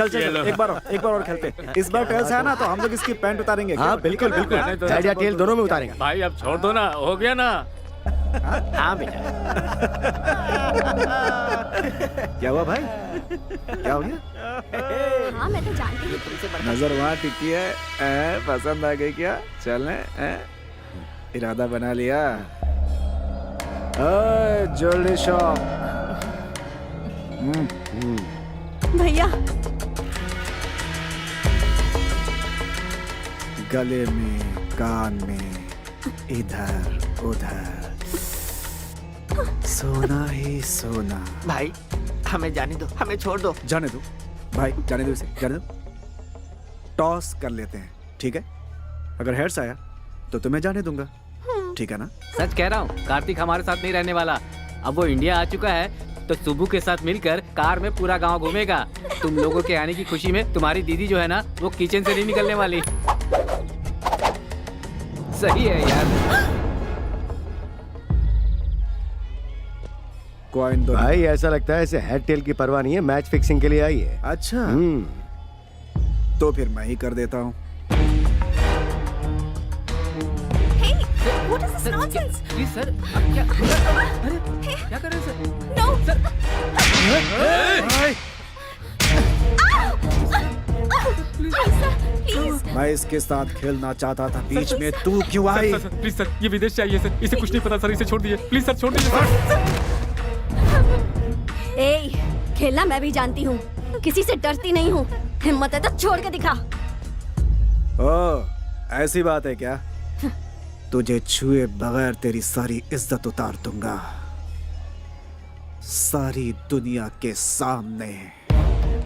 चल चल एक बार और खेलते। इस बार टेल्स है ना तो हम लोग इसकी पैंट उतारेंगे। हाँ बिल्कुल बिल्कुल, हेड या टेल दोनों में उतारेंगे। भाई अब छोड़ दो ना, हो गया ना। हाँ बेटा। क्या हुआ भाई, क्या हो गया? हाँ मैं तो जानती हूँ तुमसे बड़ा। नजर वहाँ टिकी है, पसंद आ गई क्या? चलने इरादा बना लिया। Jewellery shop. भैया गले में, कान में, इधर उधर सोना ही सोना। भाई हमें जाने दो, हमें छोड़ दो। जाने दो भाई, जाने दो इसे, जाने दो। टॉस कर लेते हैं, ठीक है? अगर हेड्स आया तो तुम्हें जाने दूंगा, ठीक है ना? सच कह रहा हूँ, कार्तिक हमारे साथ नहीं रहने वाला। अब वो इंडिया आ चुका है तो सुबू के साथ मिलकर कार में पूरा गांव घूमेगा। तुम लोगों के आने की खुशी में तुम्हारी दीदी जो है ना, वो किचन से नहीं निकलने वाली। सही है यार। कॉइन दो भाई ऐसा लगता है इसे हेड टेल की परवाह नहीं है, मैच फिक्सिंग के लिए आई है। अच्छा तो फिर मैं ही कर देता हूँ। Hey, what is this nonsense? Please sir, अब क्या? अरे क्या कर रहे हैं सर? No. Sir Please. मैं इसके साथ खेलना चाहता था, बीच में तू क्यों आई? प्लीज सर, ये विदेश चाहिए सर, इसे कुछ नहीं पता सर, इसे छोड़ दीजिए प्लीज सर, छोड़ दीजिए सर। ए, खेलना मैं भी जानती हूँ, किसी से डरती नहीं हूँ। हिम्मत है तो छोड़ के दिखा। ओ, ऐसी बात है क्या? तुझे छुए बगैर तेरी सारी इज्जत उतार दूंगा, सारी दुनिया के सामने।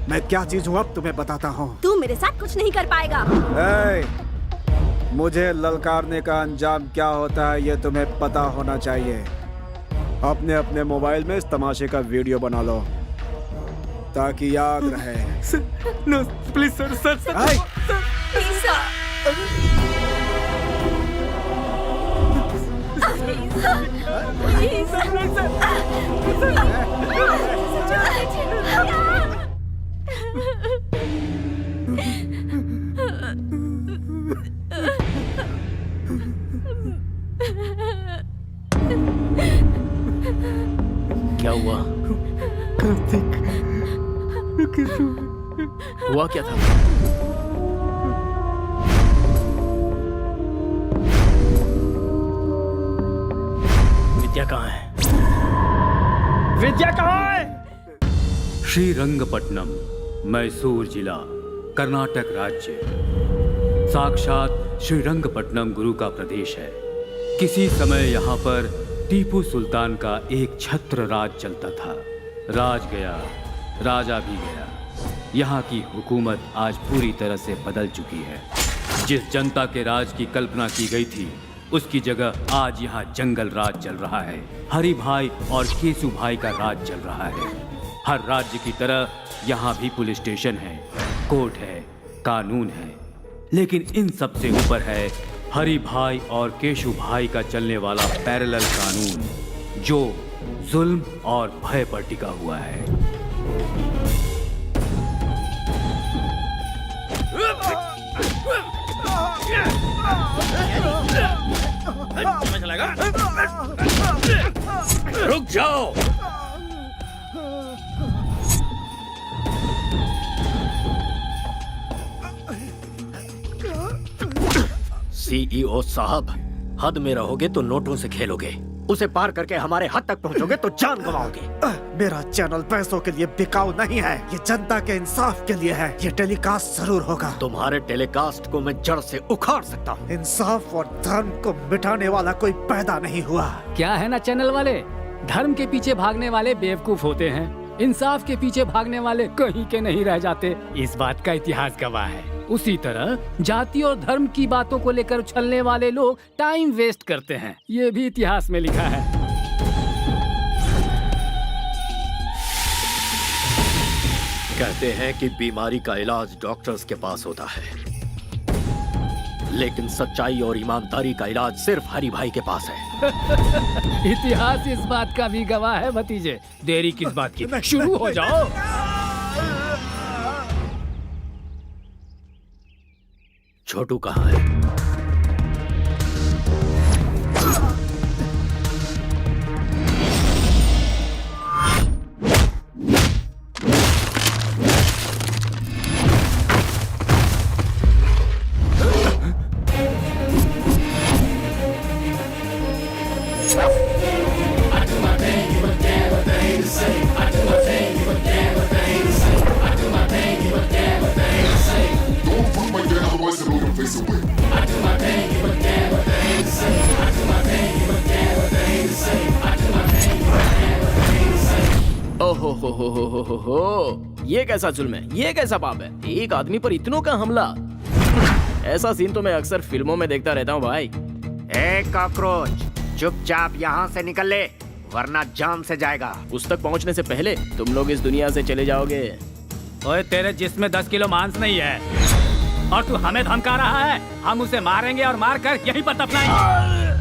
मैं क्या चीज हूँ अब तुम्हें बताता हूँ। तू मेरे साथ कुछ नहीं कर पाएगा। मुझे ललकारने का अंजाम क्या होता है ये तुम्हें पता होना चाहिए। अपने अपने मोबाइल में इस तमाशे का वीडियो बना लो ताकि याद रहे। No please sir, sir sir Please, sir. Please, sir. क्या हुआ? कार्तिक हुआ क्या था? विद्या कहाँ है? विद्या कहाँ है? श्रीरंगपट्टनम, मैसूर जिला, कर्नाटक राज्य। साक्षात श्रीरंगपट्टनम गुरु का प्रदेश है। किसी समय यहाँ पर टीपू सुल्तान का एक छत्र राज चलता था। राज गया, राजा भी गया। यहाँ की हुकूमत आज पूरी तरह से बदल चुकी है। जिस जनता के राज की कल्पना की गई थी, उसकी जगह आज यहाँ जंगल राज चल रहा है। हरि भाई और केसु भाई का राज चल रहा है। हर राज्य की तरह यहाँ भी पुलिस स्टेशन है, कोर्ट है, कानून है, लेकिन इन सब से ऊपर है हरि भाई और केशु भाई का चलने वाला पैरेलल कानून, जो जुल्म और भय पर टिका हुआ है। रुक जाओ। सीईओ साहब, हद में रहोगे तो नोटों से खेलोगे, उसे पार करके हमारे हद तक पहुंचोगे तो जान गंवाओगे। मेरा चैनल पैसों के लिए बिकाऊ नहीं है, ये जनता के इंसाफ के लिए है। ये टेलीकास्ट जरूर होगा। तुम्हारे टेलीकास्ट को मैं जड़ से उखाड़ सकता हूँ। इंसाफ और धर्म को मिटाने वाला कोई पैदा नहीं हुआ। क्या है ना चैनल वाले, धर्म के पीछे भागने वाले बेवकूफ होते हैं, इंसाफ के पीछे भागने वाले कहीं के नहीं रह जाते। इस बात का इतिहास गवाह है। उसी तरह जाति और धर्म की बातों को लेकर उछलने वाले लोग टाइम वेस्ट करते हैं, ये भी इतिहास में लिखा है। कहते हैं कि बीमारी का इलाज डॉक्टर्स के पास होता है, लेकिन सच्चाई और ईमानदारी का इलाज सिर्फ हरि भाई के पास है। इतिहास इस बात का भी गवाह है भतीजे। देरी किस बात की, शुरू हो जाओ। छोटू कहाँ है? हो, ये कैसा जुल्म है, ये कैसा पाप है, एक आदमी पर इतनों का हमला। ऐसा सीन तो मैं अक्सर फिल्मों में देखता रहता हूँ भाई। ए कॉकरोच, चुपचाप यहाँ से निकल ले, वरना जान से जाएगा। उस तक पहुँचने से पहले तुम लोग इस दुनिया से चले जाओगे। ओए, तेरे जिस्म में 10 किलो मांस नहीं है और तू हमें धमका रहा है। हम उसे मारेंगे और मार कर यहीं पर दफनाएंगे।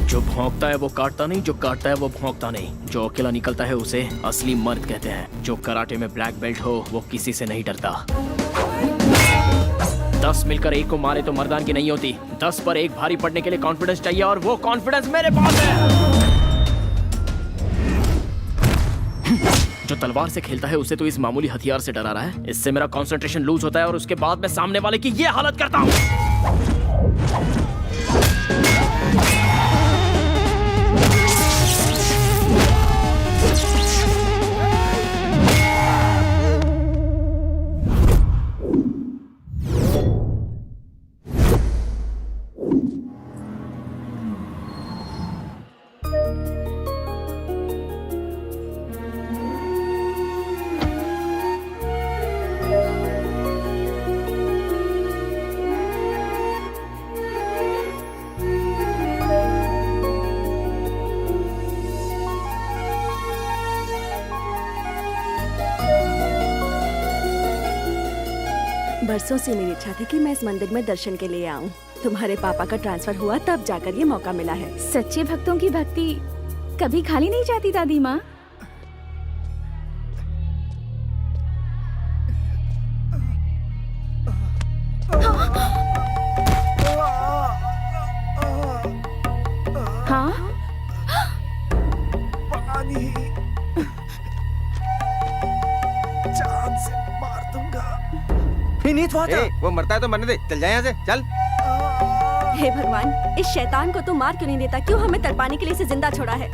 जो भौंकता है वो काटता नहीं, जो काटता है वो भौंकता नहीं। जो अकेला निकलता है उसे असली मर्द कहते हैं। जो कराटे में ब्लैक बेल्ट हो वो किसी से नहीं डरता। 10 मिलकर एक को मारे तो मर्दानगी नहीं होती। 10 पर एक भारी पड़ने के लिए कॉन्फिडेंस चाहिए और वो कॉन्फिडेंस मेरे पास है। जो तलवार से खेलता है उसे तो इस मामूली हथियार से डरा रहा है। इससे मेरा कंसंट्रेशन लूज होता है और उसके बाद मैं सामने वाले की ये हालत करता हूँ। बरसों से मेरी इच्छा थी कि मैं इस मंदिर में दर्शन के लिए आऊं। तुम्हारे पापा का ट्रांसफर हुआ तब जाकर ये मौका मिला है। सच्चे भक्तों की भक्ति कभी खाली नहीं जाती दादी माँ। हाँ? पानी जान से मार दूंगा। वो मरता है तो मरने दे, चल जाए यहाँ से, चल। हे भगवान, इस शैतान को तू मार क्यों नहीं देता? क्यों हमें तड़पाने के लिए इसे जिंदा छोड़ा है?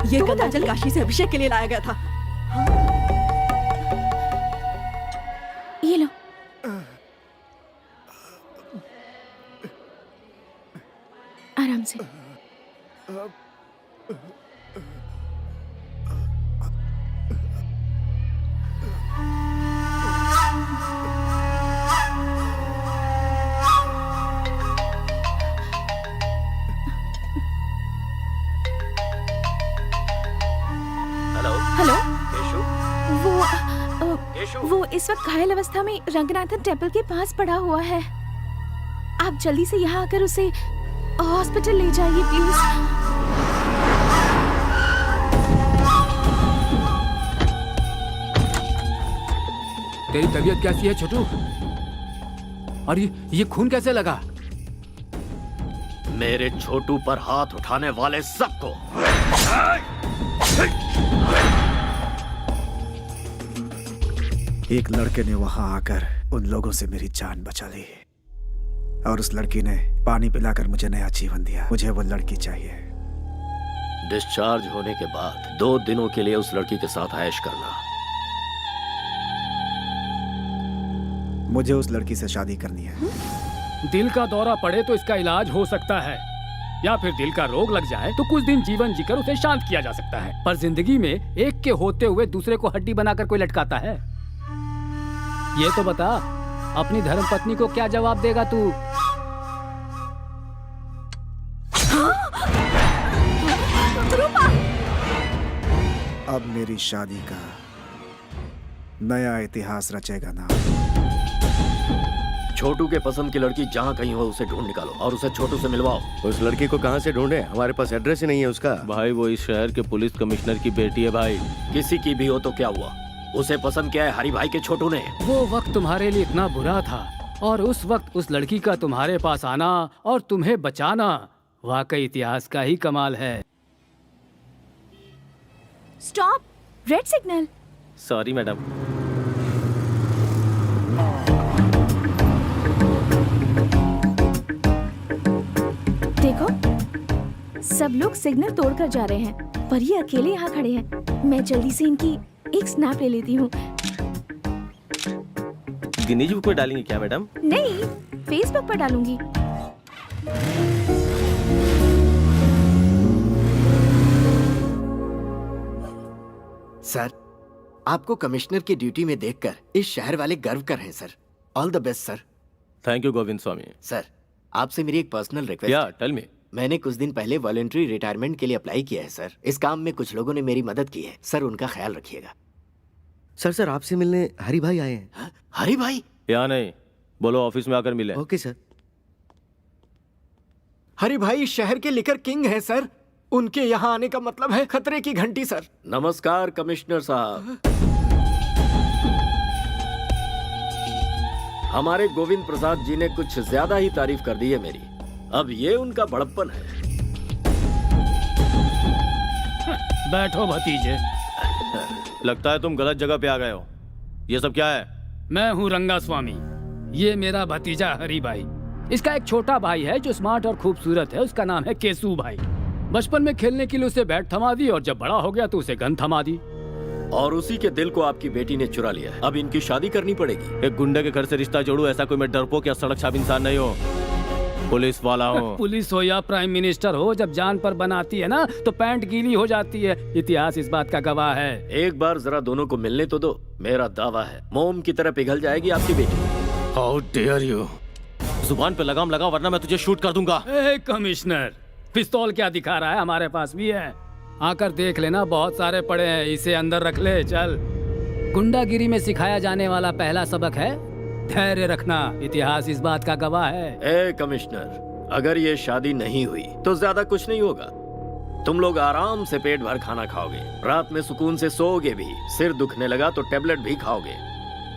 ये गंगाजल काशी से अभिषेक के लिए लाया गया था। ये लो। आराम से। हेलो, वो इस वक्त घायल अवस्था में रंगनाथन टेम्पल के पास पड़ा हुआ है। आप जल्दी से यहाँ आकर उसे हॉस्पिटल ले जाइए प्लीज। तेरी तबीयत कैसी है छोटू? और ये खून कैसे लगा? मेरे छोटू पर हाथ उठाने वाले सबको एक लड़के ने वहां आकर उन लोगों से मेरी जान बचा ली और उस लड़की ने पानी पिलाकर मुझे नया जीवन दिया। मुझे वो लड़की चाहिए। डिस्चार्ज होने के बाद 2 दिनों के लिए उस लड़की के साथ ऐश करना। मुझे उस लड़की से शादी करनी है। दिल का दौरा पड़े तो इसका इलाज हो सकता है, या फिर दिल का रोग लग जाए तो कुछ दिन जीवन जीकर उसे शांत किया जा सकता है। पर जिंदगी में एक के होते हुए दूसरे को हड्डी बनाकर कोई लटकाता है? ये तो बता, अपनी धर्मपत्नी को क्या जवाब देगा तू? अब मेरी शादी का नया इतिहास रचेगा ना। छोटू के पसंद की लड़की जहाँ कहीं हो उसे ढूंढ निकालो और उसे छोटू से मिलवाओ। उस लड़की को कहाँ से ढूंढे? हमारे पास एड्रेस ही नहीं है उसका। भाई वो इस शहर के पुलिस कमिश्नर की बेटी है भाई। किसी की भी हो तो क्या हुआ, उसे पसंद किया है हरी भाई के छोटू ने। वो वक्त तुम्हारे लिए इतना बुरा था और उस वक्त उस लड़की का तुम्हारे पास आना और तुम्हें बचाना वाकई इतिहास का ही कमाल है। Stop, red signal. Sorry madam. देखो, सब लोग सिग्नल तोड़कर जा रहे हैं पर ये अकेले यहाँ खड़े हैं। मैं जल्दी से इनकी एक स्नैप ले लेती हूँ। गिनीज बुक में डालेंगे क्या मैडम? नहीं, फेसबुक पर डालूंगी। सर, आपको कमिश्नर की ड्यूटी में देखकर इस शहर वाले गर्व कर रहे हैं sir. All the best sir. Thank you Govind Swami. Sir, आपसे मेरी एक पर्सनल रिक्वेस्ट या है। Tell me. मैंने कुछ दिन पहले वॉलंटरी रिटायरमेंट के लिए अप्लाई किया है सर। इस काम में कुछ लोगों ने मेरी मदद की है सर, उनका ख्याल रखिएगा। सर आपसे मिलने हरी भाई आए हैं। हाँ? हरी भाई? यहाँ नहीं, बोलो ऑफिस में आकर मिले। Okay sir. हरी भाई इस शहर के लिकर किंग हैं सर। उनके यहाँ आने का मतलब है खतरे की घंटी सर। नमस्कार कमिश्नर साहब। हमारे गोविंद प्रसाद जी ने कुछ ज्यादा ही तारीफ कर दी है मेरी। अब ये उनका बड़प्पन है। बैठो भतीजे। लगता है तुम गलत जगह पे आ गए हो। ये सब क्या है? मैं हूँ रंगा स्वामी, ये मेरा भतीजा हरी भाई। इसका एक छोटा भाई है जो स्मार्ट और खूबसूरत है, उसका नाम है केसू भाई। बचपन में खेलने के लिए उसे बैट थमा दी और जब बड़ा हो गया तो उसे गन थमा दी। और उसी के दिल को आपकी बेटी ने चुरा लिया है। अब इनकी शादी करनी पड़ेगी। एक गुंडे के घर से रिश्ता जोड़ू, ऐसा कोई मैं डरपोक या सड़क छाप इंसान नहीं हूँ। पुलिस वाला हूँ। पुलिस हो या प्राइम मिनिस्टर हो, जब जान पर बनाती है ना तो पैंट गीली हो जाती है। इतिहास इस बात का गवाह है। एक बार जरा दोनों को मिलने तो दो। मेरा दावा है मोम की तरह पिघल जाएगी आपकी बेटी। How dare you. जुबान पे लगाम लगा वरना मैं तुझे शूट कर दूंगा। ए कमिश्नर, पिस्तौल क्या दिखा रहा है? हमारे पास भी है, आकर देख लेना, बहुत सारे पड़े हैं। इसे अंदर रख ले। चल। गुंडागिरी में सिखाया जाने वाला पहला सबक है धैर्य रखना। इतिहास इस बात का गवाह है। ए कमिश्नर, अगर ये शादी नहीं हुई तो ज्यादा कुछ नहीं होगा। तुम लोग आराम से पेट भर खाना खाओगे, रात में सुकून से सोओगे भी, सिर दुखने लगा तो टेबलेट भी खाओगे।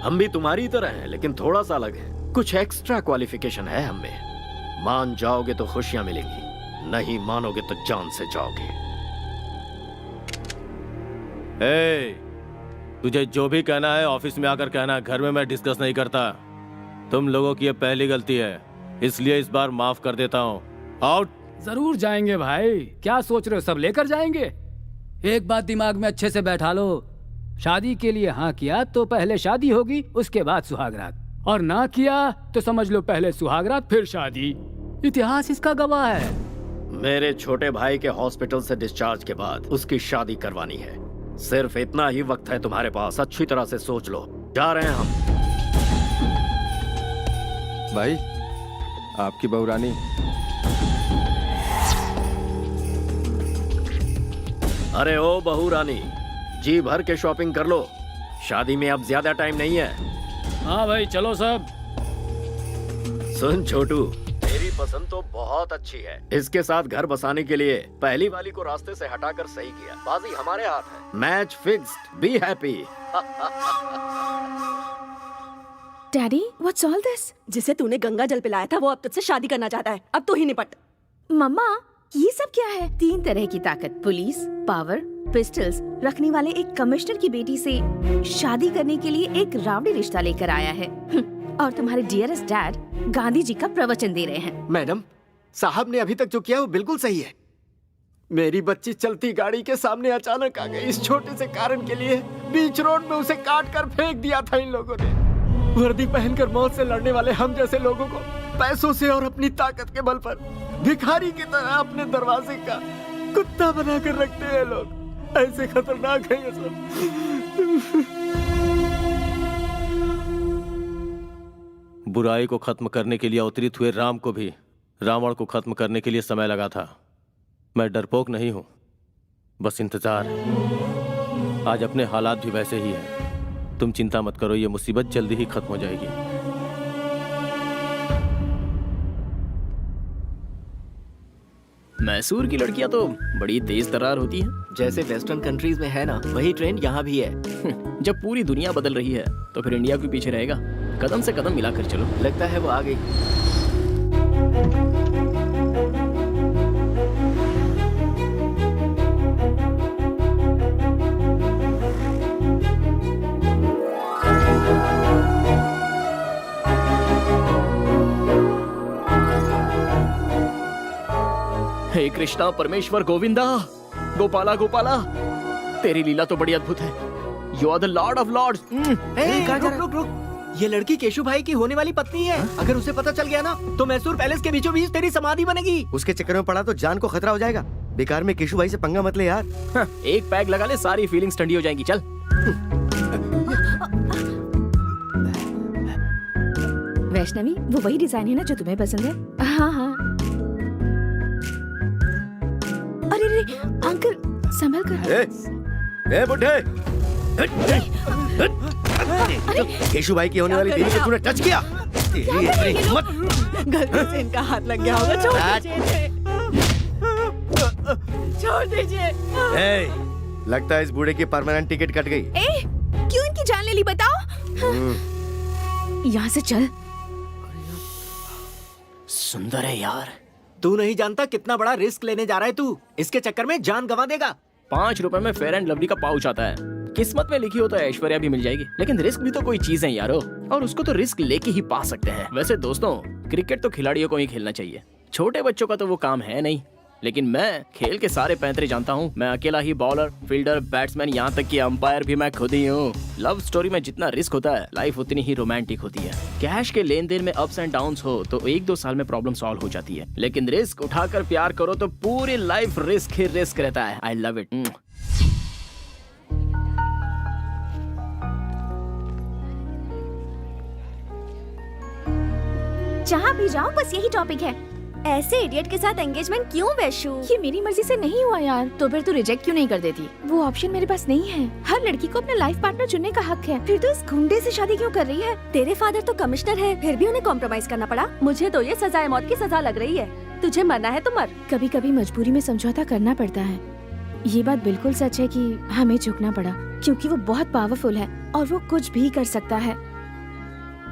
हम भी तुम्हारी तरह हैं लेकिन थोड़ा सा अलग है। कुछ एक्स्ट्रा क्वालिफिकेशन है हम में। मान जाओगे तो खुशियां मिलेंगी, नहीं मानोगे तो जान से जाओगे। ए, तुझे जो भी कहना है ऑफिस में आकर कहना, घर में मैं डिस्कस नहीं करता। तुम लोगों की ये पहली गलती है, इसलिए इस बार माफ कर देता हूँ। आउट। जरूर जाएंगे भाई, क्या सोच रहे हो? सब लेकर जाएंगे। एक बात दिमाग में अच्छे से बैठा लो, शादी के लिए हाँ किया तो पहले शादी होगी, उसके बाद सुहागरात, और ना किया तो समझ लो पहले सुहागरात फिर शादी। इतिहास इसका गवाह है। मेरे छोटे भाई के हॉस्पिटल से डिस्चार्ज के बाद उसकी शादी करवानी है। सिर्फ इतना ही वक्त है तुम्हारे पास, अच्छी तरह से सोच लो। जा रहे हैं हम। भाई आपकी बहू रानी। अरे ओ बहू रानी, जी भर के शॉपिंग कर लो, शादी में अब ज्यादा टाइम नहीं है। हाँ भाई चलो सब। सुन छोटू, मेरी पसंद तो बहुत अच्छी है। इसके साथ घर बसाने के लिए पहली वाली को रास्ते से हटाकर सही किया। बाजी हमारे हाथ है। Match fixed, be happy. Daddy, what's all this? जिसे तूने गंगा जल पिलाया था वो अब तुझसे शादी करना चाहता है। अब तू ही निपट। मम्मा, ये सब क्या है? 3 तरह की ताकत, पुलिस, पावर, पिस्टल्स रखने वाले एक कमिश्नर की बेटी से शादी करने के लिए एक रावड़ी रिश्ता लेकर आया है। और तुम्हारे डियरेस्ट डैड गांधी जी का प्रवचन दे रहे हैं। मैडम, साहब ने अभी तक जो किया वो बिल्कुल सही है। मेरी बच्ची चलती गाड़ी के सामने अचानक आ गई। इस छोटे से कारण के लिए बीच रोड में उसे काट कर फेंक दिया था इन लोगों ने। वर्दी पहनकर मौत से लड़ने वाले हम जैसे लोगों को पैसों से और अपनी ताकत के बल पर भिखारी की तरह अपने दरवाजे का कुत्ता बनाकर रखते हैं लोग। ऐसे खतरनाक है ये सब। बुराई को खत्म करने के लिए अवतरित हुए राम को भी रावण को खत्म करने के लिए समय लगा था। मैं डरपोक नहीं हूं, बस इंतजार है। आज अपने हालात भी वैसे ही हैं। तुम चिंता मत करो, ये मुसीबत जल्दी ही खत्म हो जाएगी। मैसूर की लड़कियां तो बड़ी तेज तर्रार होती हैं। जैसे वेस्टर्न कंट्रीज में है ना, वही ट्रेंड यहाँ भी है। जब पूरी दुनिया बदल रही है तो फिर इंडिया क्यों पीछे रहेगा? कदम से कदम मिलाकर चलो। लगता है वो आ गई। हे कृष्णा परमेश्वर गोविंदा, गोपाला गोपाला, तेरी लीला तो बड़ी अद्भुत है। You are the lord of lords. रुक रुक रुक, ये लड़की केशु भाई की होने वाली पत्नी है। अगर उसे पता चल गया ना तो मैसूर पैलेस के बीचों बीच तेरी समाधि बनेगी। उसके चक्कर में पड़ा तो जान को खतरा हो जाएगा। बेकार में केशु भाई से पंगा मत ले यार। एक पैग लगा ले, सारी फीलिंग्स ठंडी हो जाएंगी। चल। वैष्णवी, वो वही डिजाइन है ना जो तुम्हें पसंद है? हाँ हाँ। अरे अरे अंकल, संभल कर। ए बुड्ढे, केशु भाई की होने वाली बीवी को तूने टच किया। तेरी इतनी हिम्मत। गलती से इनका हाथ लग गया होगा। छोड़ दीजिए। ए, लगता है इस बूढ़े की परमानेंट टिकट कट गई। क्यों इनकी जान ले ली बताओ? यहाँ से चल। सुंदर है यार। तू नहीं जानता कितना बड़ा रिस्क लेने जा रहा है तू। इसके चक्कर में जान गंवा देगा। 5 रुपए में फेयर एंड लवली का पाउच आता है। किस्मत में लिखी हो तो ऐश्वर्या भी मिल जाएगी, लेकिन रिस्क भी तो कोई चीज है यारो, और उसको तो रिस्क लेके ही पा सकते हैं। वैसे दोस्तों, क्रिकेट तो खिलाड़ियों को ही खेलना चाहिए, छोटे बच्चों का तो वो काम है नहीं। लेकिन मैं खेल के सारे पैंतरे जानता हूँ। मैं अकेला ही बॉलर, फील्डर, बैट्समैन, यहाँ तक कि अंपायर भी मैं खुद ही हूँ। लव स्टोरी में जितना रिस्क होता है, लाइफ उतनी ही रोमांटिक होती है। कैश के लेन देन में अप्स एंड डाउन्स हो तो 1-2 साल में प्रॉब्लम सॉल्व हो जाती है, लेकिन रिस्क उठाकर प्यार करो तो पूरी लाइफ रिस्क ही रिस्क रहता है। I love it. जहाँ भी जाओ बस यही टॉपिक है। ऐसे इडियट के साथ एंगेजमेंट क्यों वैशु? ये मेरी मर्जी से नहीं हुआ यार। तो फिर तू रिजेक्ट क्यों नहीं कर देती? वो ऑप्शन मेरे पास नहीं है। हर लड़की को अपना लाइफ पार्टनर चुनने का हक है। फिर तो इस गुंडे से शादी क्यों कर रही है? तेरे फादर तो कमिश्नर है, फिर भी उन्हें कॉम्प्रोमाइज करना पड़ा। मुझे तो ये सजाए मौत की सजा लग रही है। तुझे मरना है तो मर। कभी कभी मजबूरी में समझौता करना पड़ता है। ये बात बिल्कुल सच है कि हमें झुकना पड़ा, क्योंकि वो बहुत पावरफुल है और वो कुछ भी कर सकता है।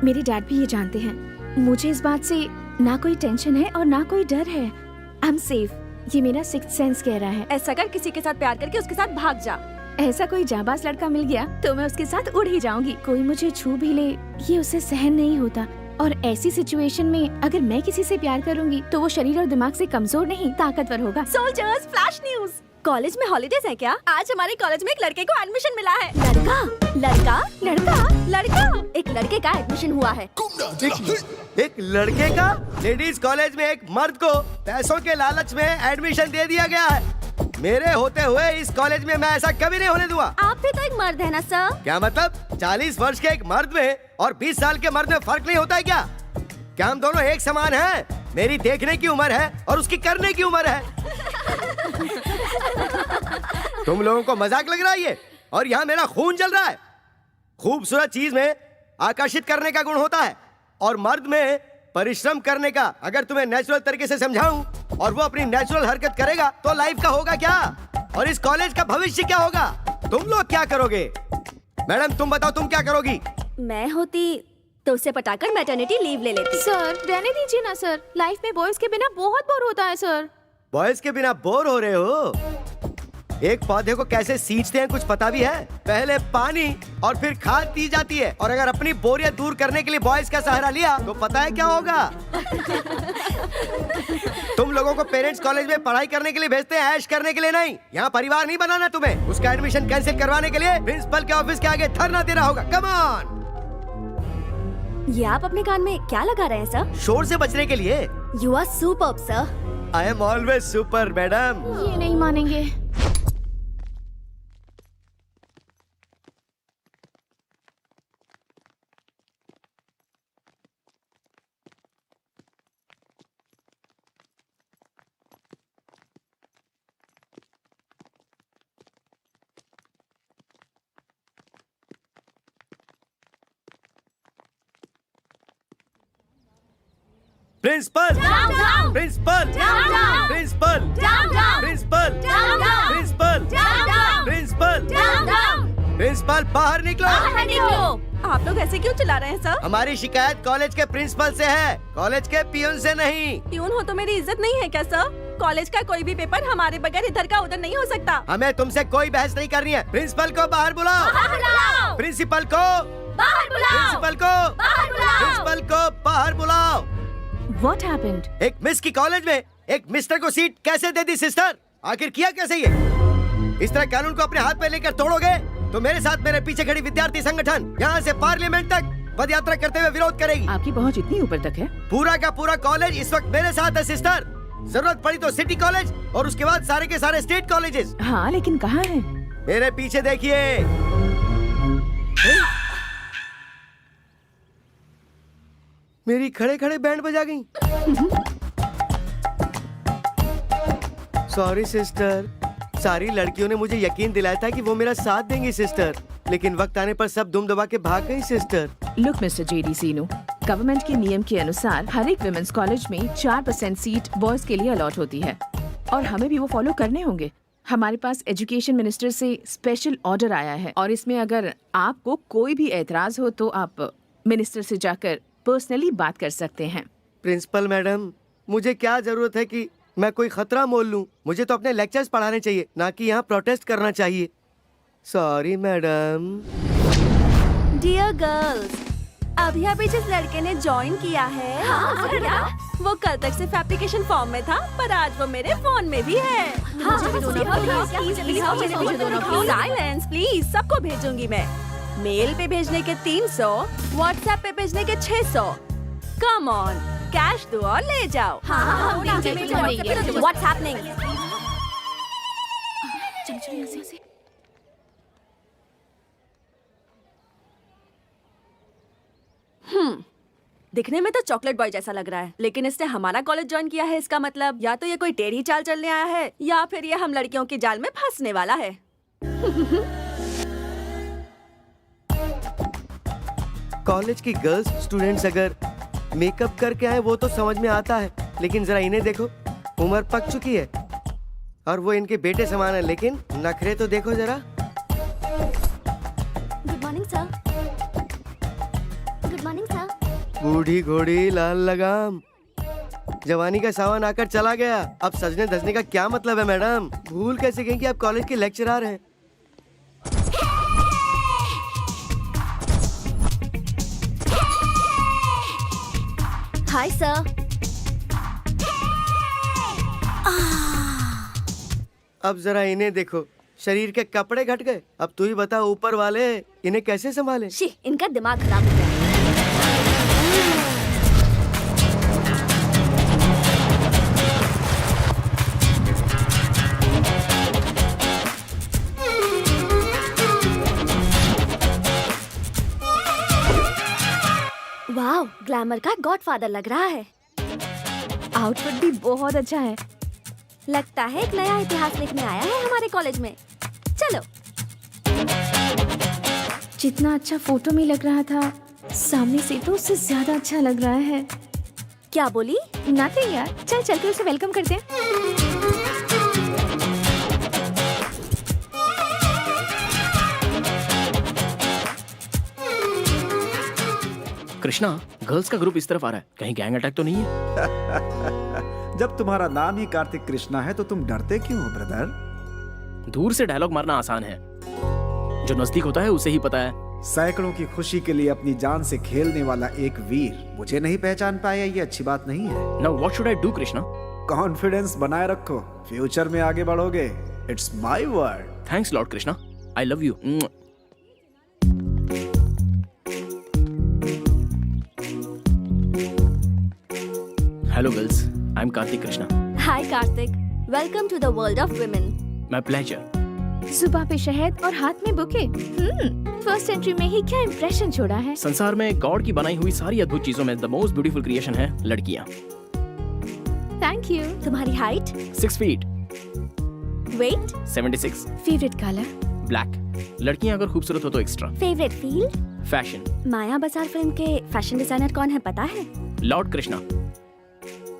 मेरे डैड भी ये जानते हैं। मुझे इस बात से ना कोई टेंशन है और ना कोई डर है। I am safe. ये मेरा सिक्स्थ सेंस कह रहा है। ऐसा कर, किसी के साथ प्यार करके उसके साथ भाग जा। ऐसा कोई जाबाज लड़का मिल गया तो मैं उसके साथ उड़ ही जाऊंगी। कोई मुझे छू भी ले, ये उसे सहन नहीं होता। और ऐसी सिचुएशन में अगर मैं किसी से प्यार करूंगी तो वो शरीर और दिमाग से कमजोर नहीं, ताकतवर होगा। Soldiers, flash news. कॉलेज में हॉलीडेज है क्या? आज हमारे कॉलेज में एक लड़के को एडमिशन मिला है। लड़का लड़का लड़का लड़का एक लड़के का एडमिशन हुआ है। एक लड़के का लेडीज कॉलेज में एक मर्द को पैसों के लालच में एडमिशन दे दिया गया है। मेरे होते हुए इस कॉलेज में मैं ऐसा कभी नहीं होने दूंगा। आप भी तो एक मर्द है ना सर? क्या मतलब? 40 वर्ष के एक मर्द में और 20 साल के मर्द में फर्क नहीं होता है क्या? क्या हम दोनों एक समान हैं? मेरी देखने की उम्र है और उसकी करने की उम्र है। तुम लोगों को मजाक लग रहा है ये? और यहाँ मेरा खून जल रहा है। खूबसूरत चीज में आकर्षित करने का गुण होता है और मर्द में परिश्रम करने का। अगर तुम्हें नेचुरल तरीके से समझाऊं और वो अपनी नेचुरल हरकत करेगा तो लाइफ का होगा क्या, और इस कॉलेज का भविष्य क्या होगा? तुम लोग क्या करोगे? मैडम तुम बताओ, तुम क्या करोगी? मैं होती तो उसे पटाकर मैटरनिटी लीव ले लेती। सर रहने दीजिए ना सर। लाइफ में बॉयज के बिना बहुत बोर होता है सर। बॉयज के बिना बोर हो रहे हो? एक पौधे को कैसे सींचते हैं कुछ पता भी है? पहले पानी और फिर खाद दी जाती है। और अगर अपनी बोरियत दूर करने के लिए बॉयज का सहारा लिया तो पता है क्या होगा? तुम लोगों को पेरेंट्स कॉलेज में पढ़ाई करने के लिए भेजते हैं, ऐश करने के लिए नहीं। यहाँ परिवार नहीं बनाना तुम्हें। उसका एडमिशन कैंसिल करवाने के लिए प्रिंसिपल के ऑफिस के आगे धरना देना होगा। Come on. ये आप अपने कान में क्या लगा रहे हैं सर? शोर से बचने के लिए। You are superb sir. I am always super madam. ये नहीं मानेंगे। Principal Down, down. Principal Down, down. Principal Down, down. Principal Down, down. Principal Down, down. Principal Down, down. Principal बाहर निकलो। बाहर निकलो। आप लोग ऐसे क्यों चिल्ला रहे हैं सर? हमारी शिकायत कॉलेज के प्रिंसिपल से है, कॉलेज के पियून से नहीं। ट्यून हो तो मेरी इज्जत नहीं है क्या सर? कॉलेज का कोई भी पेपर हमारे बगैर इधर का उधर नहीं हो सकता। हमें तुमसे कोई बहस नहीं करनी है। प्रिंसिपल को बाहर बुलाओ। बाहर बुलाओ। प्रिंसिपल को बाहर बुलाओ। प्रिंसिपल को बाहर बुलाओ। प्रिंसिपल को बाहर बुलाओ। What happened? एक मिस की कॉलेज में एक मिस्टर को सीट कैसे दे दी सिस्टर? आखिर किया कैसे ये? इस तरह कानून को अपने हाथ में लेकर तोड़ोगे तो मेरे साथ मेरे पीछे खड़ी विद्यार्थी संगठन यहाँ से पार्लियामेंट तक पद यात्रा करते हुए विरोध करेगी। आपकी पहुंच इतनी ऊपर तक है? पूरा का पूरा कॉलेज इस वक्त मेरे साथ है सिस्टर। जरूरत पड़ी तो सिटी कॉलेज और उसके बाद सारे के सारे स्टेट कॉलेजेस। हाँ, लेकिन कहाँ है? मेरे पीछे देखिए। मेरी खड़े खड़े बैंड बजा गई। सॉरी सिस्टर, सारी लड़कियों ने मुझे यकीन दिलाया था कि वो मेरा साथ देंगी सिस्टर, लेकिन वक्त आने पर सब दुम दबा के भाग गई सिस्टर। लुक मिस्टर जेडी सीनू, गवर्नमेंट के नियम के अनुसार हर एक विमेंस कॉलेज में 4% सीट बॉयज के लिए अलॉट होती है और हमें भी वो फॉलो करने होंगे। हमारे पास एजुकेशन मिनिस्टर से स्पेशल ऑर्डर आया है और इसमें अगर आपको कोई भी एतराज हो तो आप मिनिस्टर से जाकर पर्सनली बात कर सकते हैं। प्रिंसिपल मैडम, मुझे क्या जरूरत है कि मैं कोई खतरा मोल लूं? मुझे तो अपने लेक्चर्स पढ़ाने चाहिए, ना कि यहाँ प्रोटेस्ट करना चाहिए। Sorry madam. डियर गर्ल्स, अभी अभी जिस लड़के ने ज्वाइन किया है वो कल तक सिर्फ एप्लीकेशन फॉर्म में था, पर आज वो मेरे फोन में भी है। साइलेंस प्लीज, सबको भेजूंगी मैं। मेल पे भेजने के 300, व्हाट्सएप पे भेजने के 600। कम ऑन, कैश दो और ले जाओ। What's happening? दिखने में तो चॉकलेट बॉय जैसा लग रहा है, लेकिन इसने हमारा कॉलेज ज्वाइन किया है। इसका मतलब या तो ये कोई टेढ़ी चाल चलने आया है या फिर ये हम लड़कियों की जाल में फंसने वाला है। कॉलेज की गर्ल्स स्टूडेंट्स अगर मेकअप करके आए वो तो समझ में आता है, लेकिन जरा इन्हें देखो, उम्र पक चुकी है और वो इनके बेटे समान है, लेकिन नखरे तो देखो जरा। Good morning sir. Good morning sir. बूढ़ी घोड़ी लाल लगाम, जवानी का सावन आकर चला गया, अब सजने धजने का क्या मतलब है मैडम? भूल कैसे गई कि आप कॉलेज के लेक्चरर हैं? Hi sir. अब जरा इन्हें देखो, शरीर के कपड़े घट गए। अब तू ही बता ऊपर वाले इन्हें कैसे संभाले? शी, इनका दिमाग खराब हो गया। वाओ, ग्लैमर का गॉडफादर लग रहा है। आउटफिट भी बहुत अच्छा है। लगता है एक नया इतिहास लिखने आया है हमारे कॉलेज में। चलो। जितना अच्छा फोटो में लग रहा था, सामने से तो उससे ज्यादा अच्छा लग रहा है। क्या बोली? नथिंग यार, चल चलकर उसे वेलकम करते हैं। कृष्णा, गर्ल्स का ग्रुप इस तरफ आ रहा है, कहीं गैंग अटैक तो नहीं है? जब तुम्हारा नाम ही कार्तिक कृष्णा है तो तुम डरते क्यों हो ब्रदर? दूर से डायलॉग मारना आसान है, जो नजदीक होता है उसे ही पता है। सैकड़ों की खुशी के लिए अपनी जान से खेलने वाला एक वीर मुझे नहीं पहचान पाया, ये अच्छी बात नहीं है। Now what should I do Krishna? Confidence बनाए रखो, फ्यूचर में आगे बढ़ोगे। It's my word. Thanks lord Krishna, I love you. Hello girls, I am Kartik Krishna. Hi Kartik, welcome to the world of women. My pleasure. सुबह पे शहद और हाथ में बुके। फर्स्ट एंट्री में ही क्या इंप्रेशन छोड़ा है। संसार में गॉड की बनाई हुई सारी अद्भुत चीजों में द मोस्ट ब्यूटीफुल क्रिएशन है लड़कियां। Thank you. तुम्हारी height? 6 feet. Weight? 76। Favourite colour? Black. लड़कियां अगर खूबसूरत हो तो extra. Favourite field? Fashion. Maya Bazaar film के फैशन डिजाइनर कौन है पता है? लॉर्ड कृष्णा।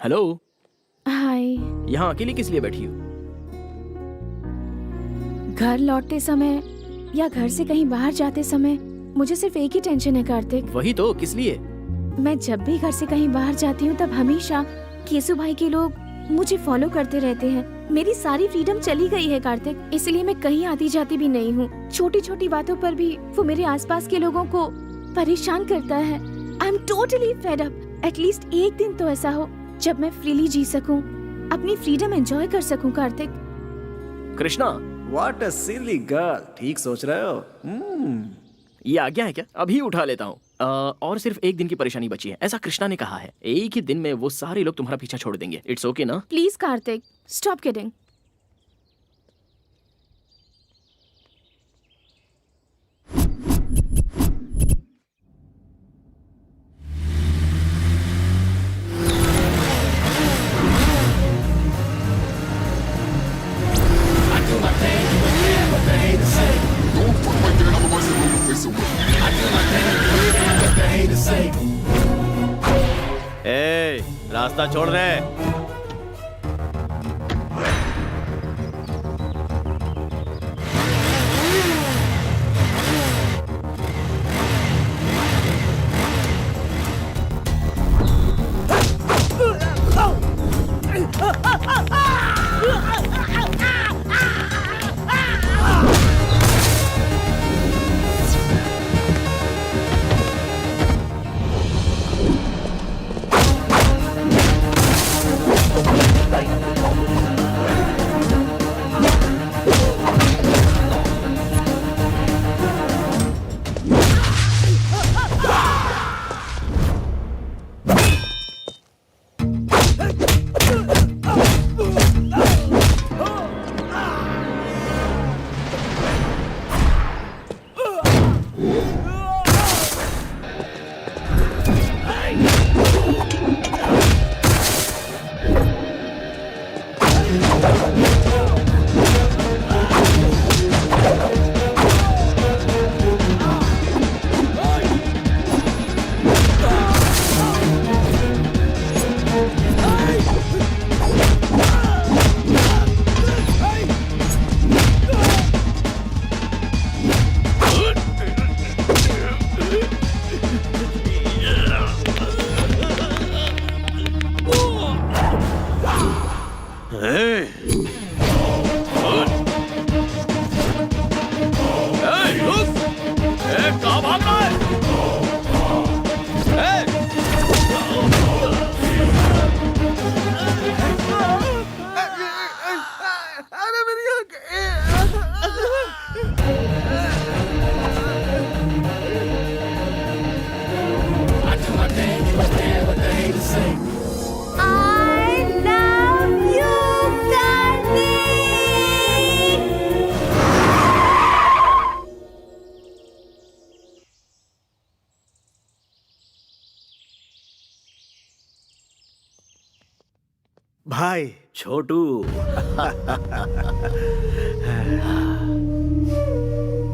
Hello, hi. यहाँ अकेली किस लिए बैठी हो? घर लौटते समय या घर से कहीं बाहर जाते समय मुझे सिर्फ एक ही टेंशन है कार्तिक। वही तो, किस लिए? मैं जब भी घर से कहीं बाहर जाती हूँ तब हमेशा केसु भाई के लोग मुझे फॉलो करते रहते हैं। मेरी सारी फ्रीडम चली गई है कार्तिक, इसलिए मैं कहीं आती जाती भी नहीं हूँ। छोटी छोटी बातों पर भी वो मेरे आसपास के लोगों को परेशान करता है। I am totally fed up. At least एक दिन तो ऐसा हो जब मैं फ्रीली जी सकूं, अपनी फ्रीडम एंजॉय कर सकूं Kartik. Krishna, what a silly girl. ठीक सोच रहे हो। ये आज्ञा है क्या? अभी उठा लेता हूँ। और सिर्फ एक दिन की परेशानी बची है, ऐसा कृष्णा ने कहा है। एक ही दिन में वो सारे लोग तुम्हारा पीछा छोड़ देंगे। इट्स ओके ना? Please Kartik, stop kidding. ए, रास्ता छोड़ रहे। भाई छोटू।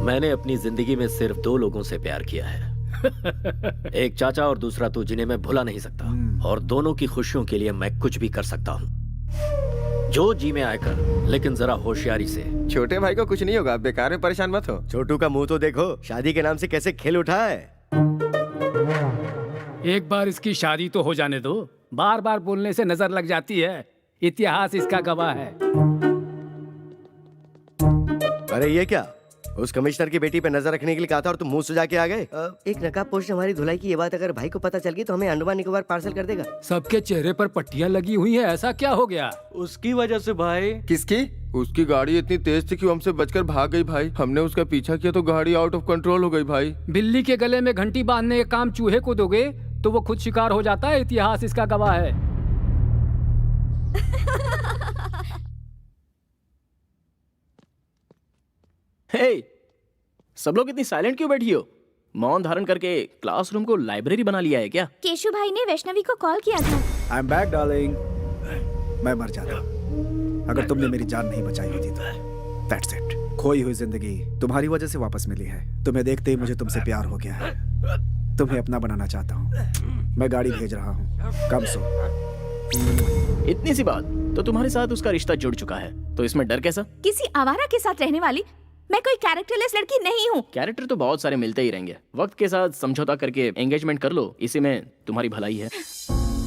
मैंने अपनी जिंदगी में सिर्फ 2 लोगों से प्यार किया है। एक चाचा और दूसरा तू, जिन्हें मैं भुला नहीं सकता। और दोनों की खुशियों के लिए मैं कुछ भी कर सकता हूँ। जो जी में आकर, लेकिन जरा होशियारी से। छोटे भाई को कुछ नहीं होगा, बेकार में परेशान मत हो। छोटू का मुंह तो देखो, शादी के नाम से कैसे खेल उठा है। एक बार इसकी शादी तो हो जाने दो। बार बार बोलने से नजर लग जाती है। इतिहास इसका गवाह है। अरे ये क्या, उस कमिश्नर की बेटी पे नजर रखने के लिए कहा था और तुम मुंह सुजा के आ गए। एक नकाबपोश ने हमारी धुलाई की ये बात अगर भाई को पता चल गई तो हमें अंडमान निकोबार पार्सल कर देगा। सबके चेहरे पर पट्टियां लगी हुई हैं, ऐसा क्या हो गया? उसकी वजह से भाई। किसकी? उसकी गाड़ी इतनी तेज थी कि वो हमसे बचकर भाग गई भाई। हमने उसका पीछा किया तो गाड़ी आउट ऑफ कंट्रोल हो गई भाई। बिल्ली के गले में घंटी बांधने का काम चूहे को दोगे तो वो खुद शिकार हो जाता है। इतिहास इसका गवाह है। हे, सब लोग इतनी साइलेंट क्यों बैठी हो? मौन धारण करके क्लासरूम को लाइब्रेरी बना लिया है क्या? केशु भाई ने वैष्णवी को कॉल किया था। I am back darling. मैं मर जाता अगर तुमने मेरी जान नहीं बचाई होती तो। That's it. खोई हुई जिंदगी तुम्हारी वजह से वापस मिली है। तुम्हें देखते ही मुझे तुमसे प्यार हो गया है। तुम्हें अपना बनाना चाहता हूँ। मैं गाड़ी भेज रहा हूँ। कम सो इतनी सी बात, तो तुम्हारे साथ उसका रिश्ता जुड़ चुका है, तो इसमें डर कैसा? किसी आवारा के साथ रहने वाली मैं कोई कैरेक्टरलेस लड़की नहीं हूँ। कैरेक्टर तो बहुत सारे मिलते ही रहेंगे, वक्त के साथ समझौता करके एंगेजमेंट कर लो, इसी में तुम्हारी भलाई है।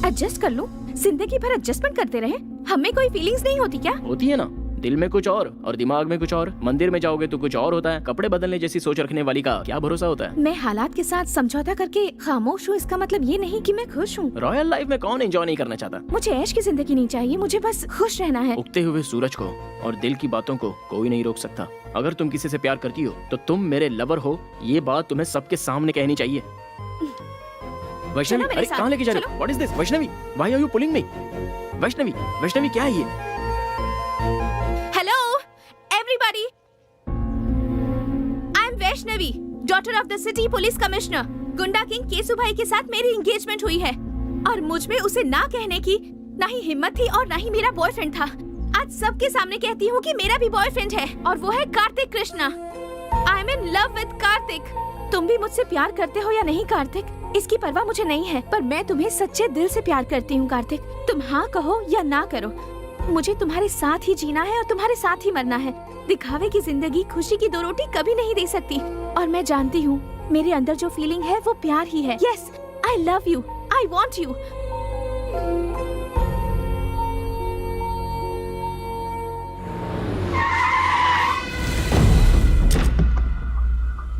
एडजस्ट कर लूं? जिंदगी भर एडजस्टमेंट करते रहे, हमें कोई फीलिंग्स नहीं होती क्या? होती है ना, दिल में कुछ और दिमाग में कुछ और। मंदिर में जाओगे तो कुछ और होता है, कपड़े बदलने जैसी सोच रखने वाली का क्या भरोसा होता है। मैं हालात के साथ समझौता करके खामोश हूँ, इसका मतलब ये नहीं कि मैं खुश हूँ। रॉयल लाइफ में कौन एंजॉय नहीं करना चाहता? मुझे ऐश की जिंदगी नहीं चाहिए, मुझे बस खुश रहना है। उगते हुए सूरज को और दिल की बातों को कोई नहीं रोक सकता। अगर तुम किसी से प्यार करती हो तो तुम मेरे लवर हो, ये बात तुम्हें सबके सामने कहनी चाहिए। वैष्णवी, चलो मेरे अरे साथ, कहाँ लेके जा रही चलो। हो? What is this? Vaishnavi, why are you pulling me? Vaishnavi क्या है ये? Hello everybody, I am Vaishnavi, daughter of the city police commissioner. गुंडा किंग केसु भाई के साथ मेरी एंगेजमेंट हुई है और मुझ में उसे ना कहने की ना ही हिम्मत थी और ना ही मेरा बॉयफ्रेंड था। आज सबके सामने कहती हूँ कि मेरा भी बॉयफ्रेंड है और वो है Kartik Krishna. I am in love with Kartik. तुम भी मुझसे प्यार करते हो या नहीं कार्तिक, इसकी परवाह मुझे नहीं है, पर मैं तुम्हें सच्चे दिल से प्यार करती हूँ कार्तिक। तुम हाँ कहो या ना करो, मुझे तुम्हारे साथ ही जीना है और तुम्हारे साथ ही मरना है। दिखावे की जिंदगी खुशी की 2 रोटी कभी नहीं दे सकती और मैं जानती हूँ मेरे अंदर जो फीलिंग है वो प्यार ही है। Yes, I love you, I want you.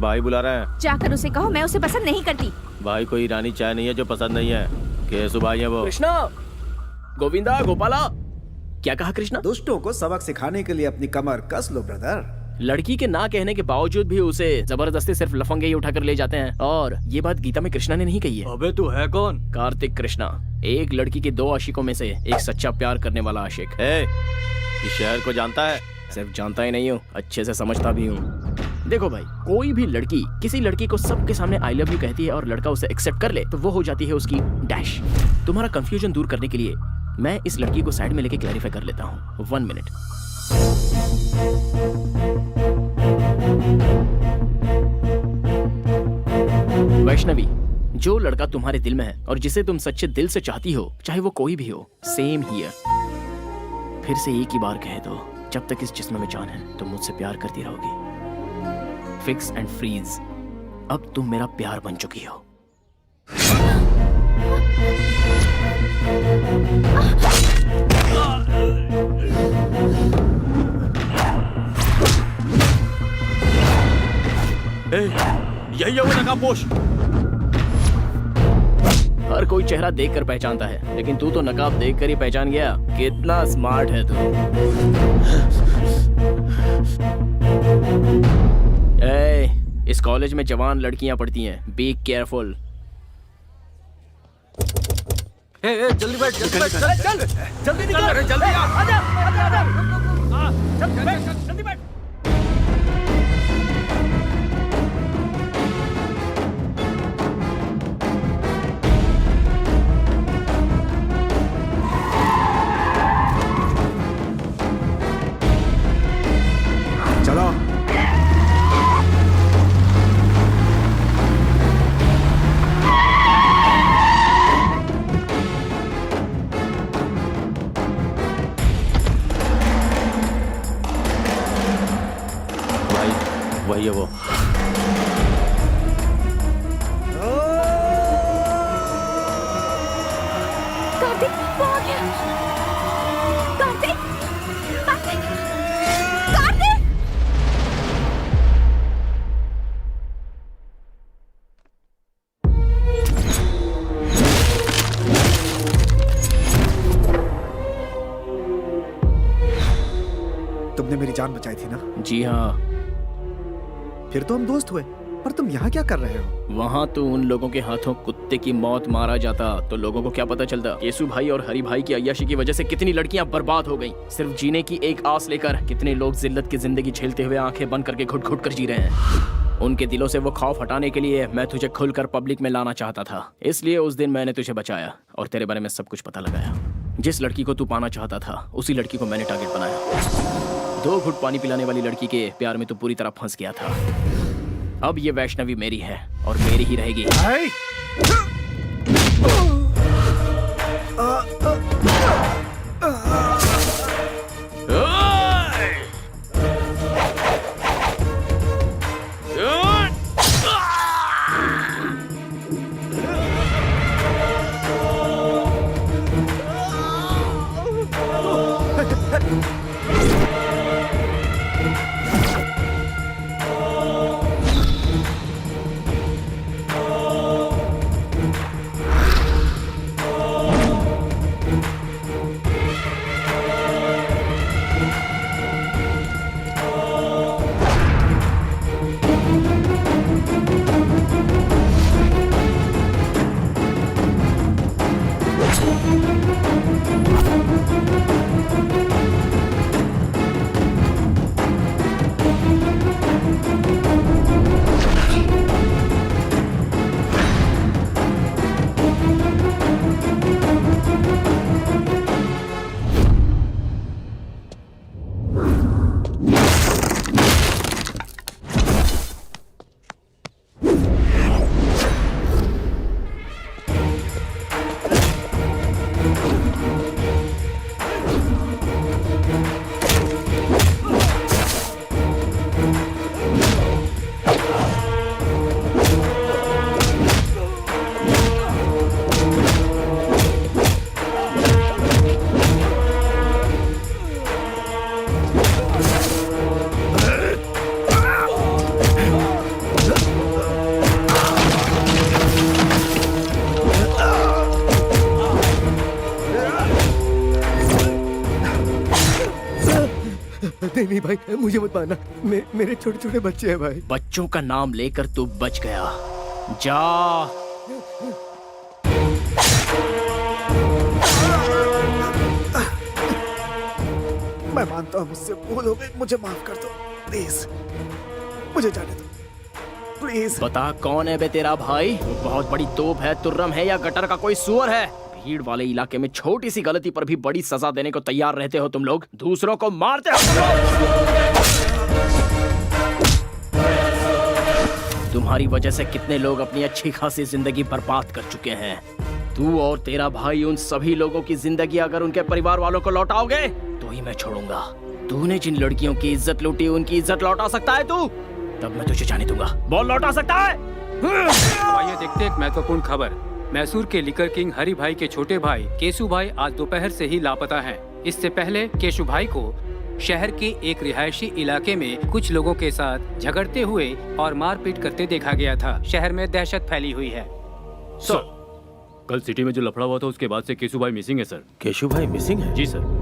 भाई बुला रहे हैं। जाकर उसे कहो मैं उसे पसंद नहीं करती। भाई कोई ईरानी चाय नहीं है जो पसंद नहीं है। केसु भाई है वो। कृष्णा, गोविंदा, गोपाला, क्या कहा कृष्णा? दुष्टों को सबक सिखाने के लिए अपनी कमर कस लो ब्रदर। लड़की के ना कहने के बावजूद भी उसे जबरदस्ती सिर्फ लफंगे ही उठाकर ले जाते हैं। और ये बात गीता में कृष्णा ने नहीं कही है। अबे तू है कौन? कार्तिक कृष्णा, एक लड़की के 2 आशिकों में से एक सच्चा प्यार करने वाला आशिक। इस शहर को जानता है? सिर्फ जानता ही नहीं हूँ, अच्छे से समझता भी हूँ। देखो भाई, कोई भी लड़की किसी लड़की को सबके सामने आई लव यू कहती है और लड़का उसे एक्सेप्ट कर ले तो वो हो जाती है उसकी डैश। तुम्हारा कंफ्यूजन दूर करने के लिए मैं इस लड़की को साइड में लेके क्लैरिफाई कर लेता हूँ। 1 मिनट। वैष्णवी, जो लड़का तुम्हारे दिल में है और जिसे तुम सच्चे दिल से चाहती हो, चाहे वो कोई भी हो, सेम हियर। फिर से एक ही बार कह दो, जब तक इस जिस्म में जान है तुम मुझसे प्यार करती रहोगी। फिक्स एंड फ्रीज, अब तुम मेरा प्यार बन चुकी हो। यही है वो नकाबपोश। हर कोई चेहरा देखकर पहचानता है, लेकिन तू तो नकाब देखकर ही पहचान गया। कितना स्मार्ट है तू। इस कॉलेज में जवान लड़कियां पढ़ती हैं, बी केयरफुल। जल्दी बैठ, जल्दी बैठ, चल जल्दी निकल, अरे जल्दी आजा, जल्दी बैठ। चलो वही है वो। कार्तिक, वो आ गया। कार्तिक, कार्तिक, कार्तिक। तुमने मेरी जान बचाई थी ना? जी हाँ। फिर तो हम दोस्त हुए, पर तुम यहाँ क्या कर रहे हो? वहाँ तो उन लोगों के हाथों कुत्ते की मौत मारा जाता तो लोगों को क्या पता चलता। केसु भाई और हरि भाई की अय्याशी की वजह से कितनी लड़कियां बर्बाद हो गईं। सिर्फ जीने की एक आस लेकर कितने लोग जिल्लत की जिंदगी झेलते हुए आंखें बंद करके घुट घुट कर जी रहे हैं। उनके दिलों से वो खौफ हटाने के लिए मैं तुझे खुलकर पब्लिक में लाना चाहता था, इसलिए उस दिन मैंने तुझे बचाया और तेरे बारे में सब कुछ पता लगाया। जिस लड़की को तू पाना चाहता था उसी लड़की को मैंने टारगेट बनाया। 2 घुट पानी पिलाने वाली लड़की के प्यार में तू पूरी तरह फंस गया था। अब ये वैष्णवी मेरी है और मेरी ही रहेगी। नहीं नहीं भाई, मुझे मत मारना। मेरे छोटे छोटे बच्चे हैं भाई। बच्चों का नाम लेकर तू बच गया। जा। मैं मानता हूँ मुझसे भूल हो गई, मुझे माफ कर दो प्लीज, मुझे जाने दो प्लीज। बता कौन है बे तेरा भाई? वो बहुत बड़ी तोप है, तुर्रम है या गटर का कोई सुअर है? भीड़ वाले इलाके में छोटी सी गलती पर भी बड़ी सजा देने को तैयार रहते हो तुम लोग, दूसरों को मारते हो तुम लोग। तुम्हारी वजह से कितने लोग अपनी अच्छी खासी जिंदगी बर्बाद कर चुके हैं। तू और तेरा भाई उन सभी लोगों की जिंदगी अगर उनके परिवार वालों को लौटाओगे तो ही मैं छोड़ूंगा। तूने जिन लड़कियों की इज्जत लूटी उनकी इज्जत लौटा सकता है तू? तब मैं तुझे जाने दूंगा। बोल, लौटा सकता है? आइए देखते हैं एक महत्वपूर्ण खबर। मैसूर के लिकर किंग हरि भाई के छोटे भाई केशु भाई आज दोपहर से ही लापता हैं। इससे पहले केशु भाई को शहर के एक रिहायशी इलाके में कुछ लोगों के साथ झगड़ते हुए और मारपीट करते देखा गया था। शहर में दहशत फैली हुई है। सर, कल सिटी में जो लफड़ा हुआ था उसके बाद से केशु भाई मिसिंग है सर। केशु भाई मिसिंग है? जी सर।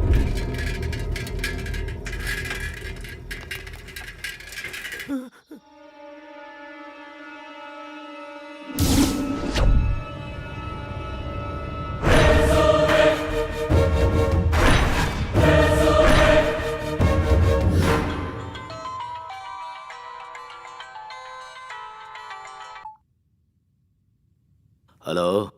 हेलो,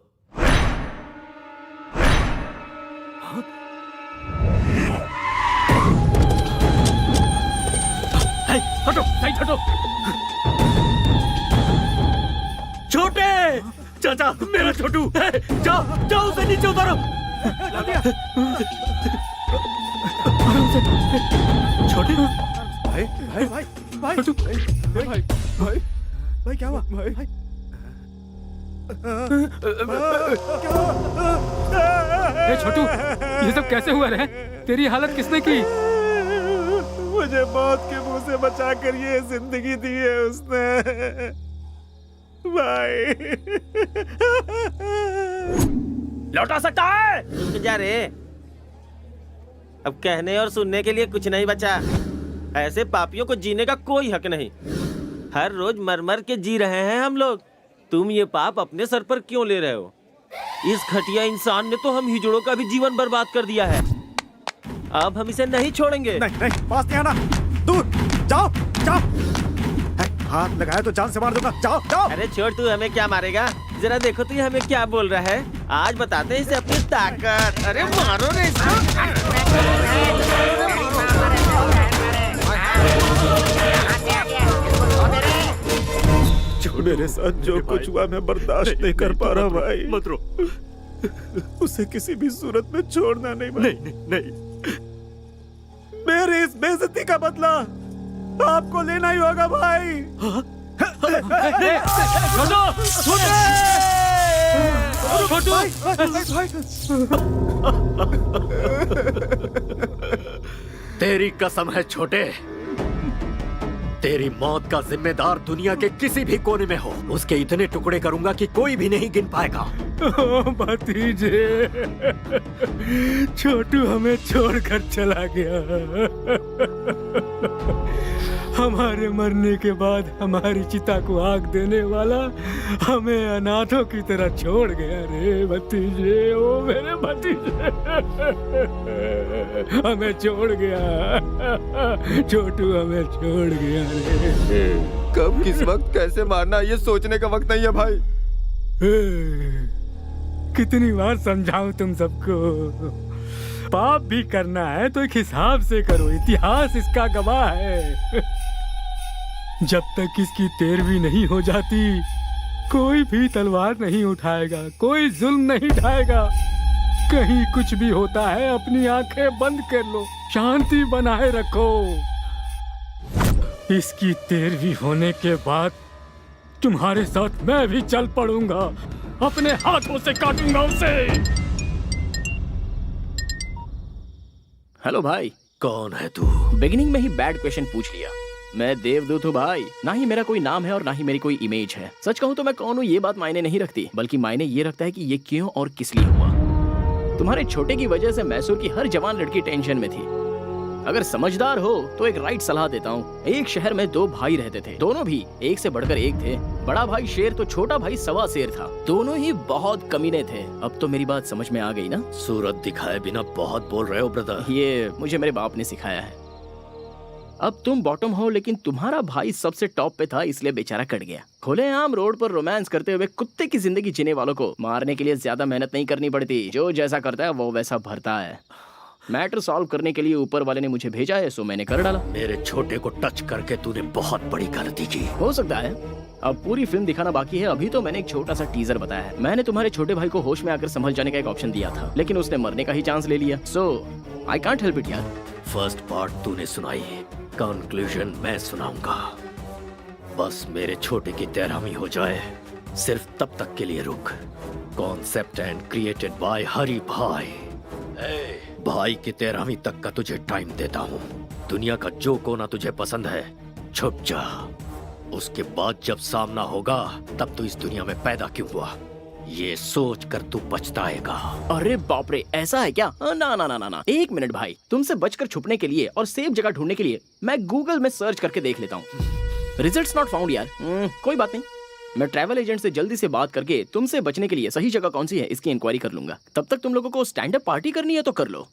हटो, साइड हटो। छोटे चाचा, मेरा छोटू है। जाओ जाओ, उसे नीचे उतारो। छोटे भाई भाई भाई भाई भाई भाई भाई क्या हुआ भाई भाई? छोटू, ये सब कैसे हुआ रे? तेरी हालत किसने की? मुझे मौत के मुंह से बचा कर ये जिंदगी दी है उसने भाई। लौटा सकता है? रुक जा रे, अब कहने और सुनने के लिए कुछ नहीं बचा। ऐसे पापियों को जीने का कोई हक नहीं। हर रोज मर मर के जी रहे हैं हम लोग। तुम ये पाप अपने सर पर क्यों ले रहे हो? इस घटिया इंसान ने तो हम हिजड़ों का भी जीवन बर्बाद कर दिया है। अब हम इसे नहीं छोड़ेंगे। नहीं नहीं, पास नहीं आना, दूर जाओ जाओ। हाथ लगाया तो जान से मार दूंगा, जाओ जाओ। अरे छोड़, तू हमें क्या मारेगा? जरा देखो तो ये हमें क्या बोल रहा है। आज बताते हैं इसे अपनी ताकत। अरे मारो रे मेरे साथ जो कुछ हुआ मैं बर्दाश्त नहीं कर पा रहा भाई। मत रो, उसे किसी भी सूरत में छोड़ना नहीं भाई। नहीं नहीं नहीं। मेरी इस बेइज्जती का बदला आपको लेना ही होगा भाई। तेरी कसम है छोटे, तेरी मौत का जिम्मेदार दुनिया के किसी भी कोने में हो, उसके इतने टुकड़े करूंगा कि कोई भी नहीं गिन पाएगा। भतीजे, छोटू हमें छोड़कर चला गया। हमारे मरने के बाद हमारी चिता को आग देने वाला हमें अनाथों की तरह छोड़ गया रे भतीजे। ओ मेरे भतीजे, हमें छोड़ गया। छोटू हमें छोड़ गया रे। कब किस वक्त कैसे मारना ये सोचने का वक्त नहीं है भाई। कितनी बार समझाऊं तुम सबको, पाप भी करना है तो एक हिसाब से करो, इतिहास इसका गवाह है। जब तक इसकी तेरहवीं नहीं हो जाती कोई भी तलवार नहीं उठाएगा, कोई जुल्म नहीं ढाएगा। कहीं कुछ भी होता है अपनी आंखें बंद कर लो, शांति बनाए रखो। इसकी तेरहवीं होने के बाद तुम्हारे साथ मैं भी चल पड़ूंगा, अपने हाथों से काटूंगा उसे। हेलो भाई। कौन है तू? बिगिनिंग में ही बैड क्वेश्चन पूछ लिया। मैं देवदूत हूँ भाई, ना ही मेरा कोई नाम है और ना ही मेरी कोई इमेज है। सच कहूँ तो मैं कौन हूँ ये बात मायने नहीं रखती, बल्कि मायने ये रखता है कि ये क्यों और किस लिए हुआ। तुम्हारे छोटे की वजह से मैसूर की हर जवान लड़की टेंशन में थी। अगर समझदार हो तो एक राइट सलाह देता हूँ। एक शहर में दो भाई रहते थे, दोनों भी एक से बढ़कर एक थे। बड़ा भाई शेर तो छोटा भाई सवा शेर था। दोनों ही बहुत कमीने थे। अब तो मेरी बात समझ में आ गई ना? सूरत दिखाए बिना बहुत बोल रहे हो ब्रदर। ये मुझे मेरे बाप ने सिखाया है। अब तुम बॉटम हो, लेकिन तुम्हारा भाई सबसे टॉप पे था, इसलिए बेचारा कट गया। खुलेआम रोड पर रोमांस करते हुए कुत्ते की जिंदगी जीने वालों को मारने के लिए ज्यादा मेहनत नहीं करनी पड़ती। जो जैसा करता है वो वैसा भरता है। मैटर सॉल्व करने के लिए ऊपर वाले ने मुझे भेजा है, सो मैंने कर डाला। मेरे छोटे को टच करके तूने बहुत बड़ी गलती की। हो सकता है, अब पूरी फिल्म दिखाना बाकी है। अभी तो मैंने एक छोटा सा टीजर बताया है। मैंने तुम्हारे छोटे भाई को होश में आकर संभल जाने का एक ऑप्शन दिया था, लेकिन उसने मरने का ही चांस ले लिया। सो आई कांट हेल्प इट यार। फर्स्ट पार्ट तूने सुनाई, कंक्लूजन मैं सुनाऊंगा। बस मेरे छोटे की 13वीं हो जाए, सिर्फ तब तक के लिए रुक। कॉन्सेप्ट एंड क्रिएटेड बाय हरी भाई। भाई की 13वीं तक का तुझे टाइम देता हूँ। दुनिया का जो कोना तुझे पसंद है छुप जा। उसके बाद जब सामना होगा तब तू इस दुनिया में पैदा क्यों हुआ ये सोच कर तू पछताएगा। अरे बाप रे, ऐसा है क्या? ना ना ना ना ना, एक मिनट भाई। तुमसे बचकर छुपने के लिए और सेफ जगह ढूंढने के लिए मैं गूगल में सर्च करके देख लेता हूँ। रिजल्ट्स नॉट फाउंड यार। कोई बात नहीं, मैं ट्रैवल एजेंट से जल्दी से बात करके तुमसे बचने के लिए सही जगह कौन सी है इसकी इंक्वायरी कर लूंगा। तब तक तुम लोगों को स्टैंड अप पार्टी करनी है तो कर लो।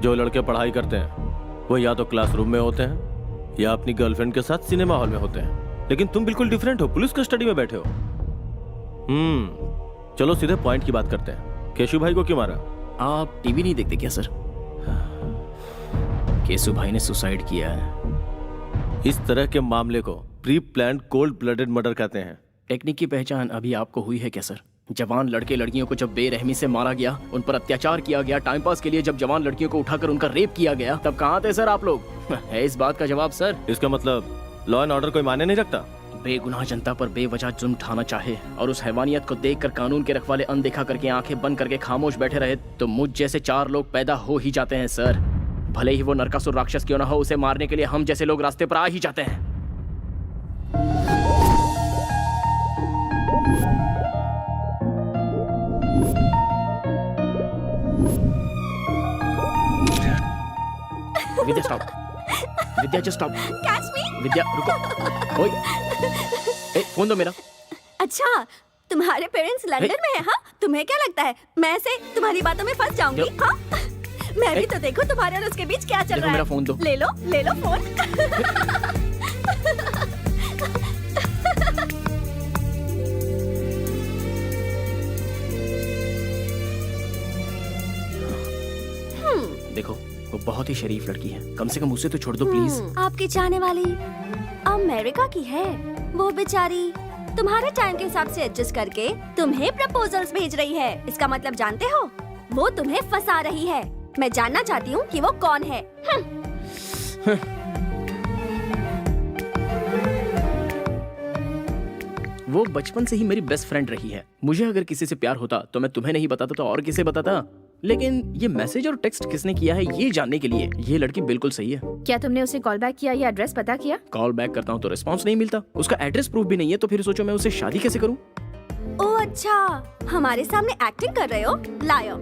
जो लड़के पढ़ाई करते हैं वो या तो क्लासरूम में होते हैं या अपनी गर्लफ्रेंड के साथ सिनेमा हॉल में होते हैं, लेकिन तुम बिल्कुल डिफरेंट हो, पुलिस कस्टडी में बैठे हो। चलो सीधे पॉइंट की बात करते हैं। केशु भाई को क्यों मारा? आप टीवी नहीं देखते क्या सर? केशु भाई ने सुसाइड किया है। इस तरह के मामले को pre planned cold blooded murder कहते हैं। टेक्निक की पहचान अभी आपको हुई है क्या सर? जवान लड़के लड़कियों को जब बेरहमी से मारा गया, उन पर अत्याचार किया गया, टाइम पास के लिए जब जवान लड़कियों को उठाकर उनका रेप किया गया, तब कहाँ थे सर आप लोग? है इस बात का जवाब सर? इसका मतलब लॉ एंड ऑर्डर कोई माने नहीं रखता। बेगुनाह जनता पर बेवजह जुल्म ढाना चाहे और उस हैवानियत को देखकर कानून के रखवाले अनदेखा करके आंखें बंद करके खामोश बैठे रहे, तो मुझ जैसे 4 लोग पैदा हो ही जाते हैं सर। भले ही वो नरकासुर राक्षस क्यों ना हो, उसे मारने के लिए हम जैसे लोग रास्ते पर आ ही जाते हैं। Vidya stop. Vidya just stop. Catch me. Vidya रुको। ओए, फोन दो मेरा। अच्छा, तुम्हारे पेरेंट्स लंदन में हैं? हाँ, तुम्हें क्या लगता है मैं ऐसे तुम्हारी बातों में फंस जाऊंगी? हाँ, मैं भी तो देखूं तुम्हारे और उसके बीच क्या चल रहा है। मेरा फोन दो। ले लो फोन। देखो, वो बहुत ही शरीफ लड़की है, कम से कम उसे तो छोड़ दो प्लीज। आपकी चाहने वाली अमेरिका की है, वो बेचारी तुम्हारे टाइम के हिसाब से एडजस्ट करके तुम्हें प्रपोजल्स भेज रही है। इसका मतलब जानते हो, वो तुम्हें फंसा रही है। मैं जानना चाहती हूँ कि वो कौन है। वो बचपन से ही मेरी बेस्ट फ्रेंड रही है। मुझे अगर किसी से प्यार होता तो मैं तुम्हें नहीं बताता तो और किसे बताता। लेकिन ये मैसेज और टेक्स्ट किसने किया है ये जानने के लिए ये लड़की बिल्कुल सही है। क्या तुमने उसे कॉल बैक किया या एड्रेस पता किया? कॉल बैक करता हूँ तो रिस्पॉन्स नहीं मिलता, उसका एड्रेस प्रूफ भी नहीं है, तो फिर सोचो मैं उससे शादी कैसे करूँ। ओह अच्छा, हमारे सामने एक्टिंग कर रहे हो, लायो।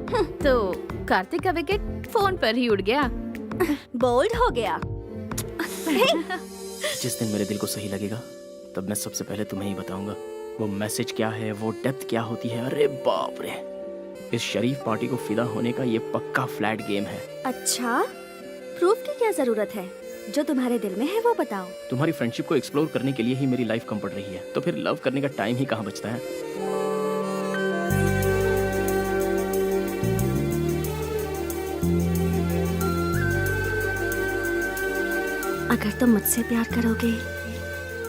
तो कार्तिक का विकेट फोन पर ही उड़ गया। बोल्ड हो गया। जिस दिन मेरे दिल को सही लगेगा तब मैं सबसे पहले तुम्हें ही बताऊंगा वो मैसेज क्या है, वो डेप्थ क्या होती है। अरे बाप रे, इस शरीफ पार्टी को फिदा होने का ये पक्का फ्लैट गेम है। अच्छा, प्रूफ की क्या जरूरत है? जो तुम्हारे दिल में है वो बताओ। तुम्हारी फ्रेंडशिप को एक्सप्लोर करने के लिए ही मेरी लाइफ कम पड़ रही है, तो फिर लव करने का टाइम ही कहाँ बचता है। अगर तुम मुझसे प्यार करोगे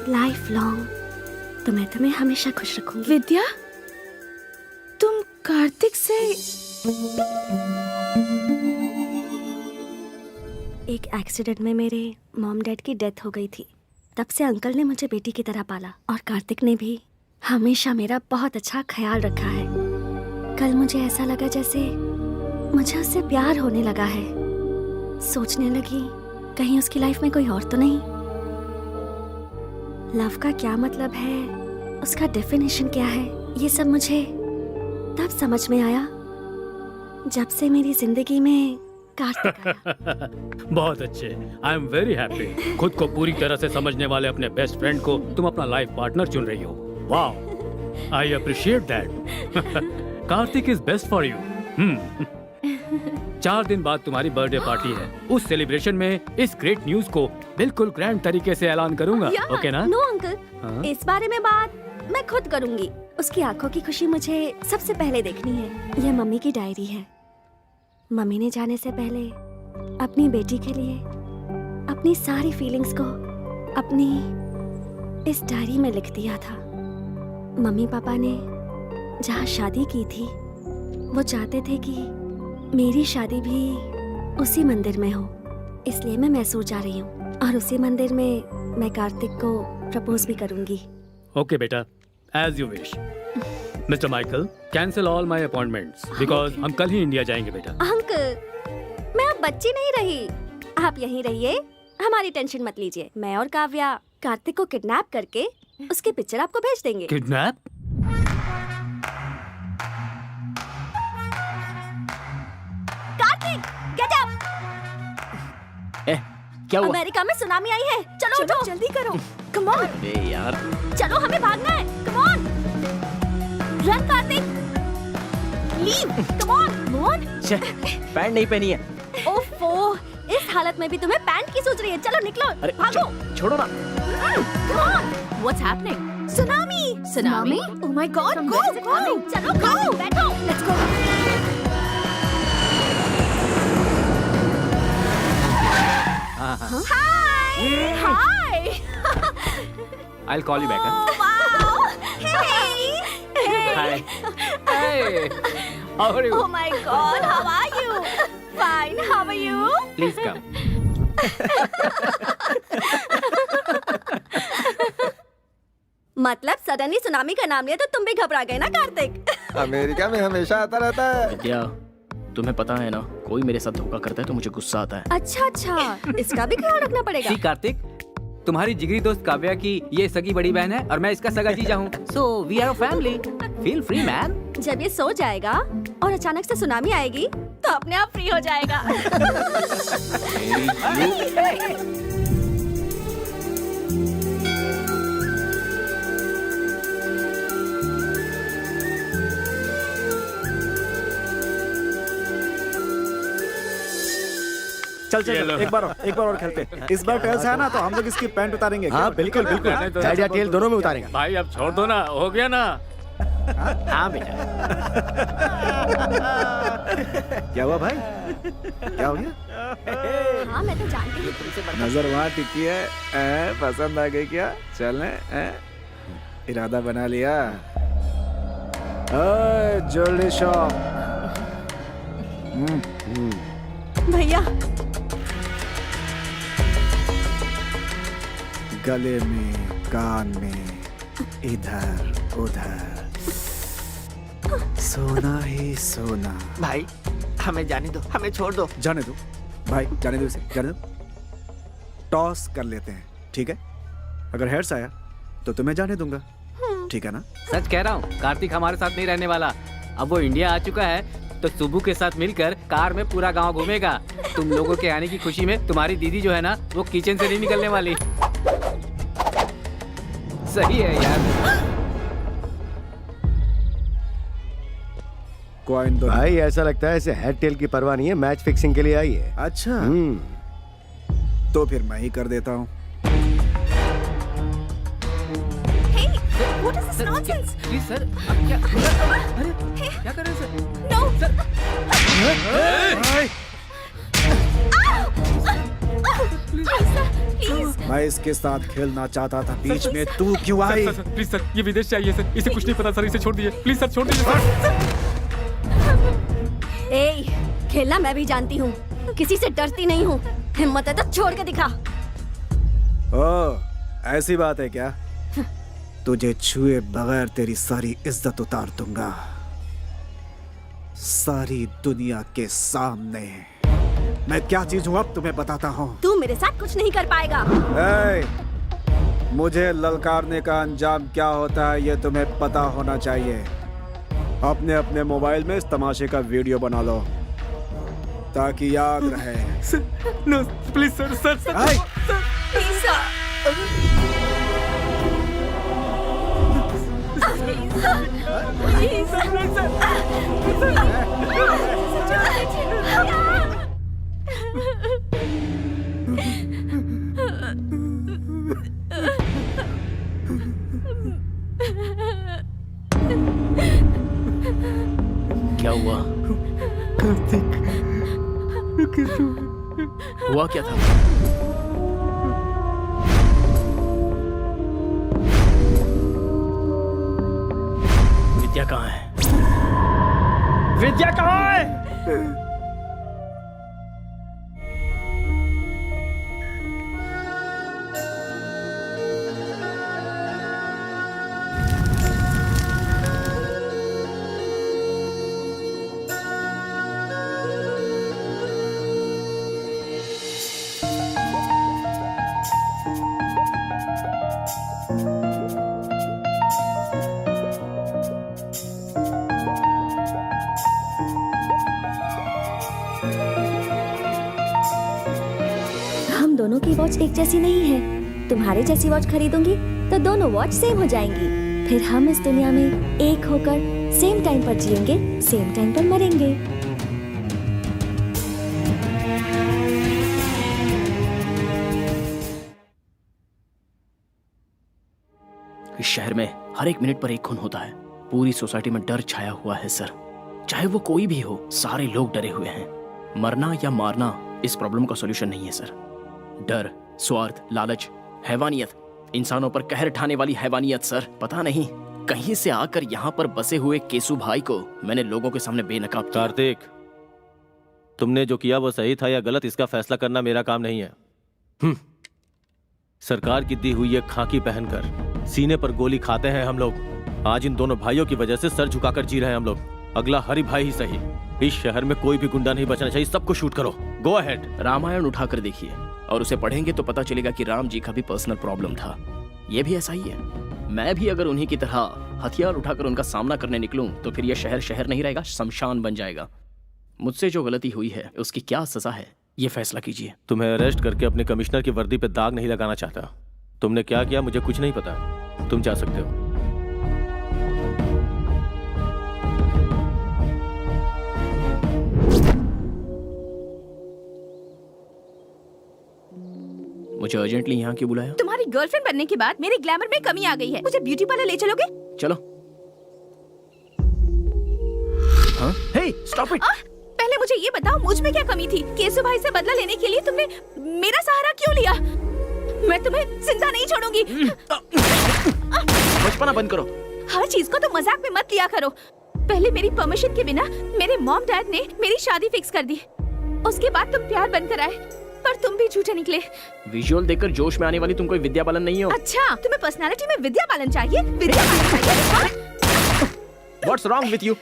लाइफ लॉन्ग तो मैं तुम्हें हमेशा खुश रखूंगी। विद्या, तुम कार्तिक से एक एक्सीडेंट में मेरे मॉम डैड की डेथ हो गई थी। तब से अंकल ने मुझे बेटी की तरह पाला और कार्तिक ने भी हमेशा मेरा बहुत अच्छा ख्याल रखा है। कल मुझे ऐसा लगा जैसे मुझे उससे प्यार होने लगा है। सोचने लगी कहीं उसकी लाइफ में कोई और तो नहीं। लव का क्या मतलब है, उसका डेफिनेशन क्या है, ये सब मुझे तब समझ में आया जब से मेरी जिंदगी में कार्तिक आया। बहुत अच्छे, आई एम वेरी हैप्पी। खुद को पूरी तरह से समझने वाले अपने बेस्ट फ्रेंड को तुम अपना लाइफ पार्टनर चुन रही हो। वाह, I appreciate that. Kartik is best for you. 4 दिन बाद तुम्हारी बर्थडे पार्टी है। उस सेलिब्रेशन में इस ग्रेट न्यूज को बिल्कुल ग्रैंड तरीके से ऐलान करूंगा। ओके ना? नो अंकल, इस बारे में बात मैं खुद करूंगी। उसकी आंखों की खुशी मुझे सबसे पहले देखनी है। यह मम्मी की डायरी है। मम्मी ने जाने से पहले अपनी बेटी के लिए अपनी सारी फीलिंग्स को अपनी इस डायरी में लिख दिया था। मम्मी पापा ने जहाँ शादी की थी वो चाहते थे कि मेरी शादी भी उसी मंदिर में हो, इसलिए मैं मैसूर जा रही हूँ और उसी मंदिर में मैं कार्तिक को प्रपोज भी करूंगी। ओके बेटा, as you wish. Mister Michael, cancel all my appointments because हम कल ही इंडिया जाएंगे बेटा। अंकल, मैं अब बच्ची नहीं रही, आप यहीं रहिए, हमारी टेंशन मत लीजिए। मैं और काव्या कार्तिक को किडनैप करके उसकी पिक्चर आपको भेज देंगे। किडनैप? Kartik, get up! क्या हुआ? अमेरिका में सुनामी आई है, चलो उठो, जल्दी करो, कम ऑन। अरे यार, चलो हमें भागना है, come on, run Kartik, leave, come on, move on. Pant नहीं पहनी है। ओफो, इस हालत में भी तुम्हें पैंट की सोच रही है। चलो निकलो, अरे भागो, छोड़ो ना। Come on. What's happening? Tsunami, Tsunami? Oh my God, go, go, चलो go, बैठो, let's go. Hi, hi. I'll call you back. Oh, wow. Hey. Hi. Hey, how are you? Oh my God, how are you? Fine, how are you? Please come. मतलब suddenly tsunami का नाम लिया तो तुम भी घबरा गए ना कार्तिक? अमेरिका में हमेशा आता रहता है। विद्या, तुम्हें पता है ना, कोई मेरे साथ धोखा करता है तो मुझे गुस्सा आता है। अच्छा अच्छा, इसका भी ख्याल रखना पड़ेगा। सी कार्तिक, तुम्हारी जिगरी दोस्त काव्या की ये सगी बड़ी बहन है और मैं इसका सगा जीजा हूँ। So we are a family. Feel free man. जब ये सो जाएगा और अचानक से सुनामी आएगी तो अपने आप फ्री हो जाएगा। चल चल एक बार और खेलते। इस बार टेल्स है ना तो हम लोग इसकी पैंट उतारेंगे। हाँ बिल्कुल बिल्कुल, हेड या टेल दोनों में उतारेंगे। भाई अब छोड़ दो ना, हो गया ना। हाँ बेटा। क्या हुआ भाई, क्या हो गया? हाँ मैं तो जानती हूँ तुमसे बड़ा। नजर वहाँ टिकी है, पसंद आ गई क्या? चलें? इरादा बना लिया? Jewellery shop. भैया गले में, कान में, इधर उधर, सोना ही सोना। भाई हमें जाने दो, हमें छोड़ दो। जाने दो भाई, जाने दो इसे, जाने दो। टॉस कर लेते हैं, ठीक है? अगर हेड्स आया तो तुम्हें जाने दूंगा, ठीक है ना? सच कह रहा हूँ, कार्तिक हमारे साथ नहीं रहने वाला। अब वो इंडिया आ चुका है तो सुबू के साथ मिलकर कार में पूरा गांव घूमेगा। तुम लोगों के आने की खुशी में तुम्हारी दीदी जो है ना, वो किचन से नहीं निकलने वाली। सही है यार। कॉइन दो। भाई ऐसा लगता है इसे हेड टेल की परवाह नहीं है, मैच फिक्सिंग के लिए आई है। अच्छा, तो फिर मैं ही कर देता हूँ। What is this nonsense? Please sir, क्या अरे क्या कर रहे हैं सर? No. Sir Please. मैं इसके साथ खेलना चाहता था, बीच में तू क्यों आई? प्लीज सर, ये विदेश चाहिए सर, इसे कुछ नहीं पता सर, इसे छोड़ दीजिए प्लीज सर, छोड़ दीजिए सर। ए, खेलना मैं भी जानती हूँ, किसी से डरती नहीं हूँ। हिम्मत है तो छोड़ के दिखा। ओ, ऐसी बात है क्या? तुझे छुए बगैर तेरी सारी इज्जत उतार दूंगा, सारी दुनिया के सामने। मैं क्या चीज हूँ अब तुम्हें बताता हूँ। तू मेरे साथ कुछ नहीं कर पाएगा। मुझे ललकारने का अंजाम क्या होता है ये तुम्हें पता होना चाहिए। अपने अपने मोबाइल में इस तमाशे का वीडियो बना लो ताकि याद रहे। No please sir, sir sir Please, sir. Please, क्या हुआ? हुआ क्या था? विद्या कहाँ है? विद्या कहाँ है? हम दोनों की वॉच एक जैसी नहीं है। तुम्हारे जैसी वॉच खरीदूंगी तो दोनों वॉच सेम हो जाएंगी। फिर हम इस दुनिया में एक होकर सेम टाइम पर जिएंगे, सेम टाइम पर मरेंगे। इस शहर में हर एक मिनट पर एक खून होता है। पूरी सोसाइटी में डर छाया हुआ है सर। चाहे वो कोई भी हो, सारे लोग डरे हुए हैं। मरना या मारना इस प्रॉब्लम का सॉल्यूशन नहीं है सर। डर, स्वार्थ, लालच, हैवानियत, इंसानों पर कहर ढाने वाली हैवानियत सर। पता नहीं कहीं से आकर यहाँ पर बसे हुए केसु भाई को मैंने लोगों के सामने बेनकाब किया। कार्तिक, तुमने जो किया वो सही था या गलत, इसका फैसला करना मेरा काम नहीं है। सरकार की दी हुई ये खाकी पहनकर सीने पर गोली खाते हैं हम लोग। आज इन दोनों भाइयों की वजह से सर झुकाकर जी रहे हैं हम लोग। अगला हरि भाई ही सही, इस शहर में कोई भी गुंडा नहीं बचना चाहिए। सबको शूट करो, गो अहेड। रामायण उठाकर देखिए और उसे पढ़ेंगे तो पता चलेगा कि राम जी का भी पर्सनल प्रॉब्लम था। ये भी ऐसा ही है। मैं भी अगर उन्हीं की तरह हथियार उठाकर उनका सामना करने निकलूं तो फिर यह शहर शहर नहीं रहेगा, शमशान बन जाएगा। मुझसे जो गलती हुई है उसकी क्या सजा है, ये फैसला कीजिए। तुम्हें अरेस्ट करके अपने कमिश्नर की वर्दी पे दाग नहीं लगाना चाहता। तुमने क्या किया मुझे कुछ नहीं पता। तुम जा सकते हो। मुझे अर्जेंटली यहाँ क्यों बुलाया? तुम्हारी गर्लफ्रेंड बनने के बाद मेरे ग्लैमर में कमी आ गई है। मुझे ब्यूटी पार्लर ले चलोगे? चलो। हाँ? हे, स्टॉप इट। पहले मुझे ये बताओ, मुझ में क्या कमी थी? केसु भाई से बदला लेने के लिए तुमने मेरा सहारा क्यों लिया? मैं तुम्हें जिंदा नहीं छोड़ूंगी। बचपना बंद करो। हर चीज को तो मजाक में मत लिया करो। पहले मेरी परमिशन के बिना मेरे मॉम डैड ने मेरी शादी फिक्स कर दी। उसके बाद तुम प्यार बनकर आए, पर तुम भी झूठे निकले। विजुअल देखकर जोश में आने वाली तुम कोई विद्या बालन नहीं हो। अच्छा, तुम्हें पर्सनालिटी में विद्या बालन चाहिए? विद्या बालन चाहिए? What's wrong with you?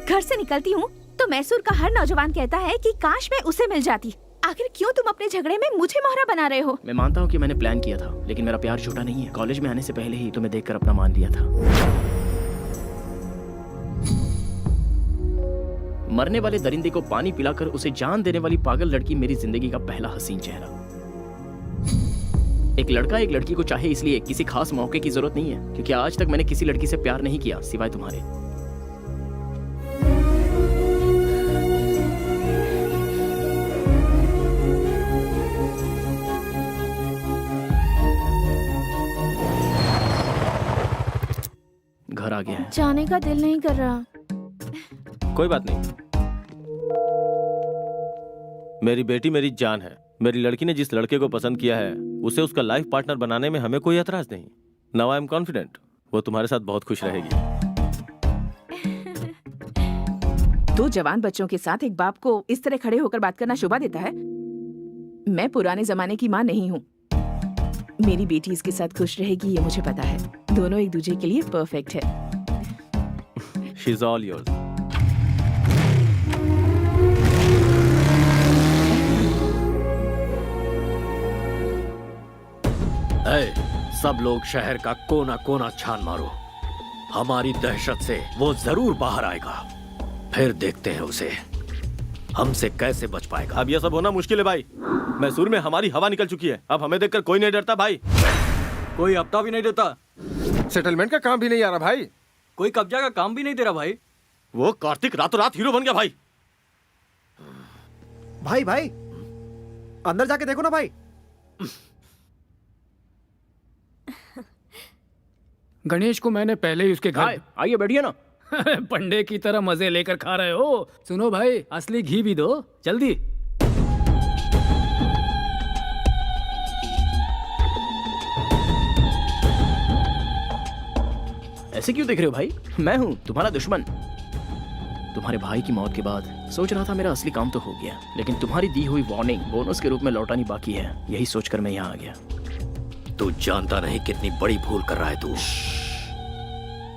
घर से निकलती हूँ तो मैसूर का हर नौजवान कहता है कि काश मैं उसे मिल जाती। आखिर क्यों तुम अपने झगड़े में मुझे मोहरा बना रहे हो? मैं मानता हूँ कि मैंने प्लान किया था, लेकिन मेरा प्यार झूठा नहीं है। कॉलेज में आने से पहले ही तुम्हें देखकर अपना मान लिया था। मरने वाले दरिंदे को पानी पिलाकर उसे जान देने वाली पागल लड़की मेरी जिंदगी का पहला हसीन चेहरा। एक लड़का एक लड़की को चाहे इसलिए किसी खास मौके की जरूरत नहीं है, क्योंकि आज तक मैंने किसी लड़की से प्यार नहीं किया सिवाय तुम्हारे। घर आ गया है। जाने का दिल नहीं कर रहा। कोई बात नहीं, मेरी बेटी मेरी जान है। मेरी लड़की ने जिस लड़के को पसंद किया है उसे उसका लाइफ पार्टनर बनाने में हमें कोई एतराज नहीं। नाउ आई एम कॉन्फिडेंट वो तुम्हारे साथ बहुत खुश रहेगी। दो जवान बच्चों के साथ एक बाप को इस तरह खड़े होकर बात करना शोभा देता है? मैं पुराने जमाने की माँ नहीं हूँ। मेरी बेटी इसके साथ खुश रहेगी, ये मुझे पता है। दोनों एक दूसरे के लिए परफेक्ट है। She's all yours. सब लोग शहर का कोना कोना छान मारो। हमारी दहशत से वो जरूर बाहर आएगा। फिर देखते हैं उसे हमसे कैसे बच पाएगा। अब यह सब होना मुश्किल है भाई। मैसूर में हमारी हवा निकल चुकी है। अब हमें देखकर कोई नहीं डरता भाई। कोई हफ्ता भी नहीं देता। सेटलमेंट का काम भी नहीं आ रहा भाई। कोई कब्जा का काम भी नहीं दे रहा भाई। वो कार्तिक रातों रात हीरो बन गया भाई। भाई अंदर जाके देखो ना भाई। गणेश को मैंने पहले ही उसके घर। आइए बैठिए ना। पंडे की तरह मजे लेकर खा रहे हो। सुनो भाई, असली घी भी दो जल्दी। ऐसे क्यों देख रहे हो भाई? मैं हूँ तुम्हारा दुश्मन। तुम्हारे भाई की मौत के बाद सोच रहा था मेरा असली काम तो हो गया, लेकिन तुम्हारी दी हुई वार्निंग बोनस के रूप में लौटानी बाकी है। यही सोचकर मैं यहाँ आ गया। तू जानता नहीं कितनी बड़ी भूल कर रहा है तू।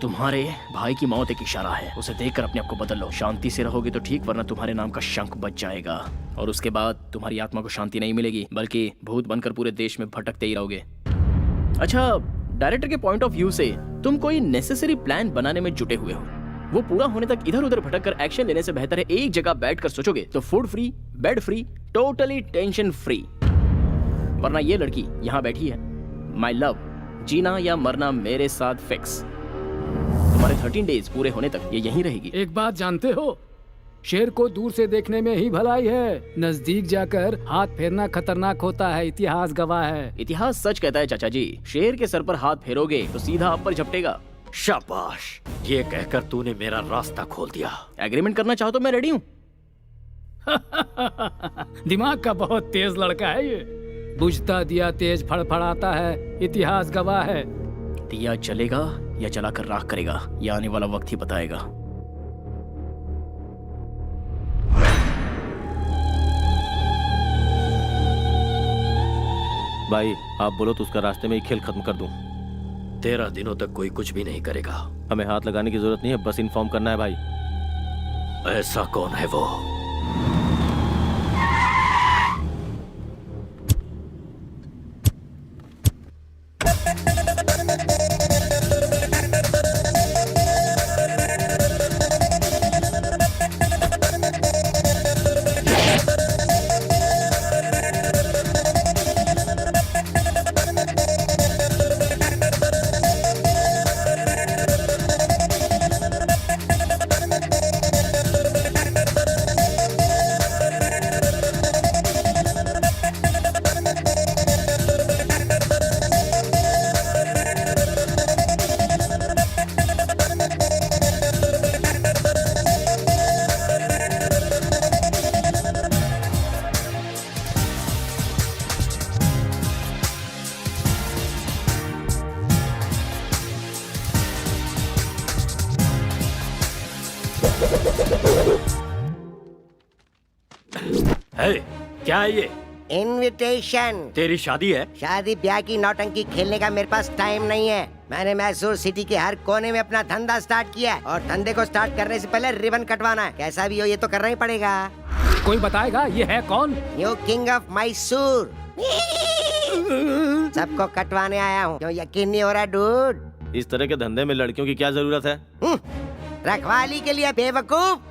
तुम्हारे भाई की मौत एक इशारा है। उसे देखकर अपने आप को बदल लो। शांति से रहोगे तो ठीक, वरना तुम्हारे नाम का शंख बच जाएगा और उसके बाद तुम्हारी आत्मा को शांति नहीं मिलेगी, बल्कि भूत बनकर पूरे देश में भटकते ही रहोगे। अच्छा, डायरेक्टर के पॉइंट ऑफ व्यू से तुम कोई नेसेसरी प्लान बनाने में जुटे हुए हो। वो पूरा होने तक इधर उधर भटक कर एक्शन लेने से बेहतर है एक जगह बैठकर सोचोगे तो food free, bed free, totally tension free. वरना ये लड़की यहाँ बैठी है, माय लव, जीना या मरना मेरे साथ फिक्स। तुम्हारे 13 डेज पूरे होने तक ये यहीं रहेगी। एक बात जानते हो, शेर को दूर से देखने में ही भलाई है, नजदीक जाकर हाथ फेरना खतरनाक होता है। इतिहास गवाह है। इतिहास सच कहता है चाचा जी। शेर के सर पर हाथ फेरोगे तो सीधा आप पर झपटेगा। शाबाश, ये कहकर तूने मेरा रास्ता खोल दिया। एग्रीमेंट करना चाहो तो मैं रेडी हूँ। दिमाग का बहुत तेज लड़का है ये। बुझता दिया तेज फड़फड़ाता है, इतिहास गवाह है। दिया जलेगा या जलाकर राख करेगा, यह आने वाला वक्त ही बताएगा। भाई आप बोलो तो उसका रास्ते में ही खेल खत्म कर दूं। 13 दिनों तक कोई कुछ भी नहीं करेगा। हमें हाथ लगाने की जरूरत नहीं है, बस इन्फॉर्म करना है भाई। ऐसा कौन है वो? क्या है ये? इनविटेशन। तेरी शादी है? शादी ब्याह की नौटंकी खेलने का मेरे पास टाइम नहीं है। मैंने मैसूर सिटी के हर कोने में अपना धंधा स्टार्ट किया है और धंधे को स्टार्ट करने से पहले रिबन कटवाना है। कैसा भी हो ये तो करना ही पड़ेगा। कोई बताएगा ये है कौन? New king of Mysore. सबको कटवाने आया हूँ। क्यों यकीन नहीं हो रहा डूड? इस तरह के धंधे में लड़कियों की क्या जरूरत है? रखवाली के लिए बेवकूफ।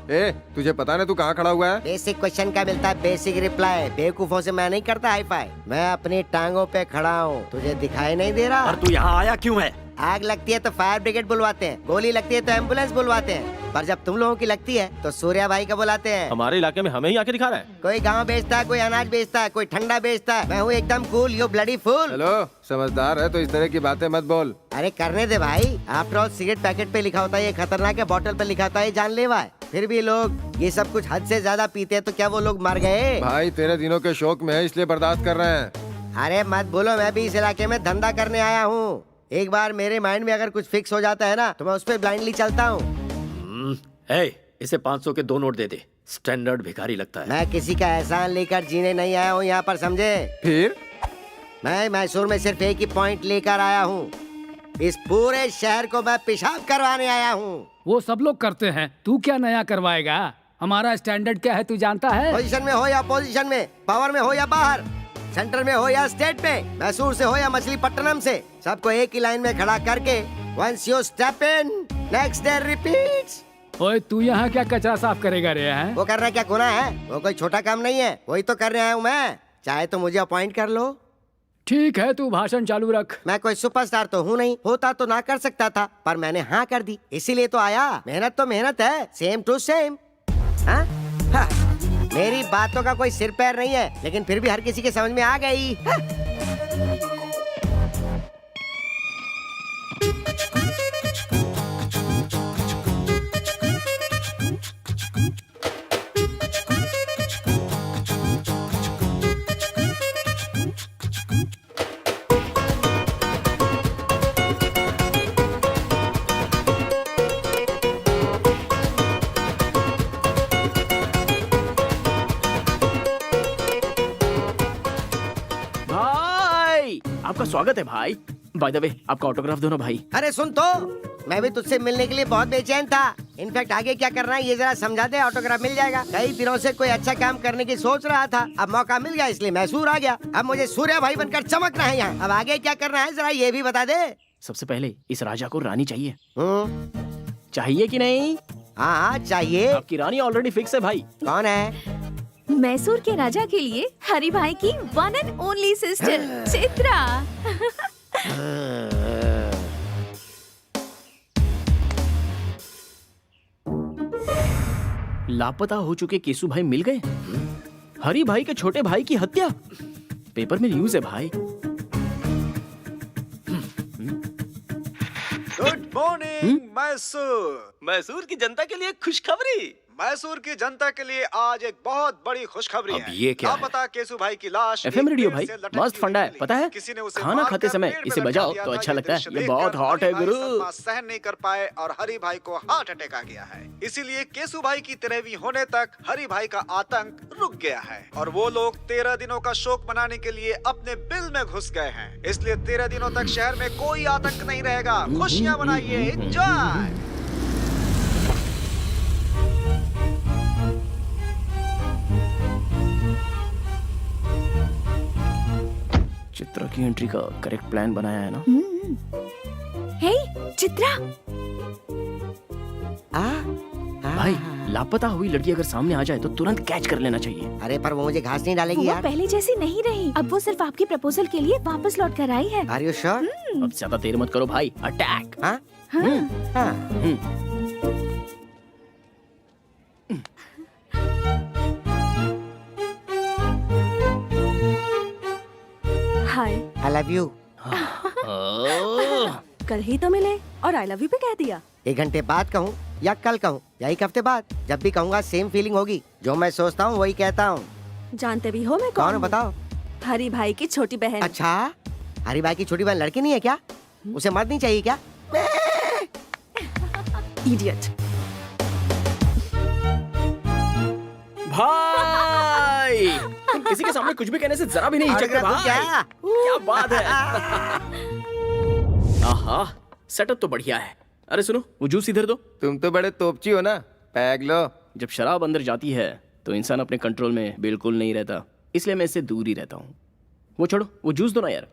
तुझे पता ना तू कहाँ खड़ा हुआ है? बेसिक क्वेश्चन का मिलता है बेसिक रिप्लाई। बेवकूफों से मैं नहीं करता हाई फाई। मैं अपनी टांगों पे खड़ा हूँ, तुझे दिखाई नहीं दे रहा? और तू यहाँ आया क्यों है? आग लगती है तो फायर ब्रिगेड बुलवाते हैं, गोली लगती है तो एम्बुलेंस बुलवाते हैं, पर जब तुम लोगों की लगती है तो सूर्या भाई का बुलाते हैं। हमारे इलाके में हमें ही आके दिखा रहा है। कोई गांव बेचता है, कोई अनाज बेचता है, कोई ठंडा बेचता है। मैं हूँ एकदम cool, you bloody fool. Hello, समझदार है तो इस तरह की बातें मत बोल। अरे करने दे भाई। आफ्टर ऑल सिगरेट पैकेट पे लिखा होता है ये खतरनाक है, बॉटल पे लिखा होता है ये जानलेवा है। फिर भी लोग ये सब कुछ हद से ज्यादा पीते हैं, तो क्या वो लोग मर गए? भाई तेरे दिनों के शौक में है इसलिए बर्दाश्त कर रहे हैं। अरे मत बोलो, मैं भी इस इलाके में धंधा करने आया हूँ। एक बार मेरे माइंड में अगर कुछ फिक्स हो जाता है ना तो मैं उस पर ब्लाइंडली चलता हूँ। इसे 500 के 2 नोट दे दे। स्टैंडर्ड भिखारी लगता है। मैं किसी का एहसान लेकर जीने नहीं आया हूँ यहाँ पर, समझे? फिर मैं मैसूर में सिर्फ एक ही पॉइंट लेकर आया हूँ। इस पूरे शहर को मैं पेशाब करवाने आया हूँ। वो सब लोग करते हैं, तू क्या नया करवाएगा? हमारा स्टैंडर्ड क्या है तू जानता है? पोजीशन में हो या पोजीशन में, पावर में हो या बाहर, सेंटर में हो या स्टेट में, मैसूर से हो या मछलीपट्टनम से, सबको एक ही लाइन में खड़ा करके once you step in next day repeats. ओए तू यहाँ क्या कचरा साफ करेगा रे? हैं? वो करना क्या गुनाह है? वो कोई छोटा काम नहीं है, वही तो करने आया हूँ मैं। चाहे तो मुझे अपॉइंट कर लो। ठीक है, तू भाषण चालू रख। मैं कोई सुपरस्टार तो हूँ नहीं, होता तो ना कर सकता था, पर मैंने हाँ कर दी, इसीलिए तो आया। मेहनत तो मेहनत है, सेम टू सेम। हाँ? हाँ। मेरी बातों का कोई सिर पैर नहीं है, लेकिन फिर भी हर किसी के समझ में आ गई। हाँ। आपका स्वागत है भाई। बाय द वे, आपका ऑटोग्राफ दो ना भाई। अरे सुन तो, मैं भी तुझसे मिलने के लिए बहुत बेचैन था। इनफैक्ट आगे क्या करना है ये जरा समझा दे, ऑटोग्राफ मिल जाएगा। कई दिनों से कोई अच्छा काम करने की सोच रहा था, अब मौका मिल गया इसलिए मैसूर आ गया। अब मुझे सूर्या भाई बनकर चमकना है यहाँ। अब आगे क्या करना है जरा ये भी बता दे। सबसे पहले इस राजा को रानी चाहिए। चाहिए कि नहीं? हाँ चाहिए। आपकी रानी ऑलरेडी फिक्स है भाई। कौन है? मैसूर के राजा के लिए हरि भाई की one and only sister Chitra. लापता हो चुके केसु भाई मिल गए। हरि भाई के छोटे भाई की हत्या, पेपर में न्यूज है भाई। Good morning Mysore. मैसूर की जनता के लिए खुशखबरी। मैसूर की जनता के लिए आज एक बहुत बड़ी खुशखबरी अब है। ये क्या है? लापता केसु भाई की लाश एफएम एक रेडियो पेड़ भाई से लटकती मस्त फंडा है, मिली। पता है? किसी ने उसे खाना मारकर खाते समय पेड़ में इसे लटका बजाओ दिया तो था। अच्छा लगता है। दृश्य ये बहुत देखकर हॉट है हरि भाई गुरु। सदमा सहन नहीं कर पाए और हरि भाई को हार्ट अटैक आ गया है। इसीलिए केसु भाई की 13वीं होने तक हरि भाई का आतंक रुक गया है और वो लोग 13 दिनों का शोक मनाने के लिए अपने बिल में घुस गए हैं। इसलिए 13 दिनों तक शहर में कोई आतंक नहीं रहेगा। खुशियां मनाइए, एंजॉय। चित्रा की एंट्री का करेक्ट प्लान बनाया है ना? हे चित्रा। भाई लापता हुई लड़की अगर सामने आ जाए तो तुरंत कैच कर लेना चाहिए। अरे पर वो मुझे घास नहीं डालेगी वो यार। पहले जैसी नहीं रही, अब वो सिर्फ आपके प्रपोजल के लिए वापस लौट कर आई है। Are you sure? अब ज्यादा देर मत करो भाई, अटैक। हाँ? हाय। I love you. कल ही तो मिले और आई लव यू भी कह दिया। 1 घंटे बाद कहूँ या कल कहूँ या 1 हफ्ते बाद, जब भी कहूँगा सेम फीलिंग होगी। जो मैं सोचता हूँ वही कहता हूँ। जानते भी हो मैं कौन कौन है हूँ? बताओ। हरि भाई की छोटी बहन। अच्छा, हरी भाई की छोटी बहन लड़की नहीं है क्या? उसे मर्द नहीं चाहिए क्या? इडियट। भाई किसी के सामने कुछ भी कहने से जरा भी नहीं हिचकते autograph भाई। क्या? क्या बात है। आहा, सेटअप तो बढ़िया है। अरे सुनो, वो जूस इधर दो। तुम तो बड़े तोपची हो ना, पैग लो। जब शराब अंदर जाती है तो इंसान अपने कंट्रोल में बिल्कुल नहीं रहता, इसलिए मैं इससे दूर ही रहता हूँ। वो छोड़ो, वो जूस दो ना यार।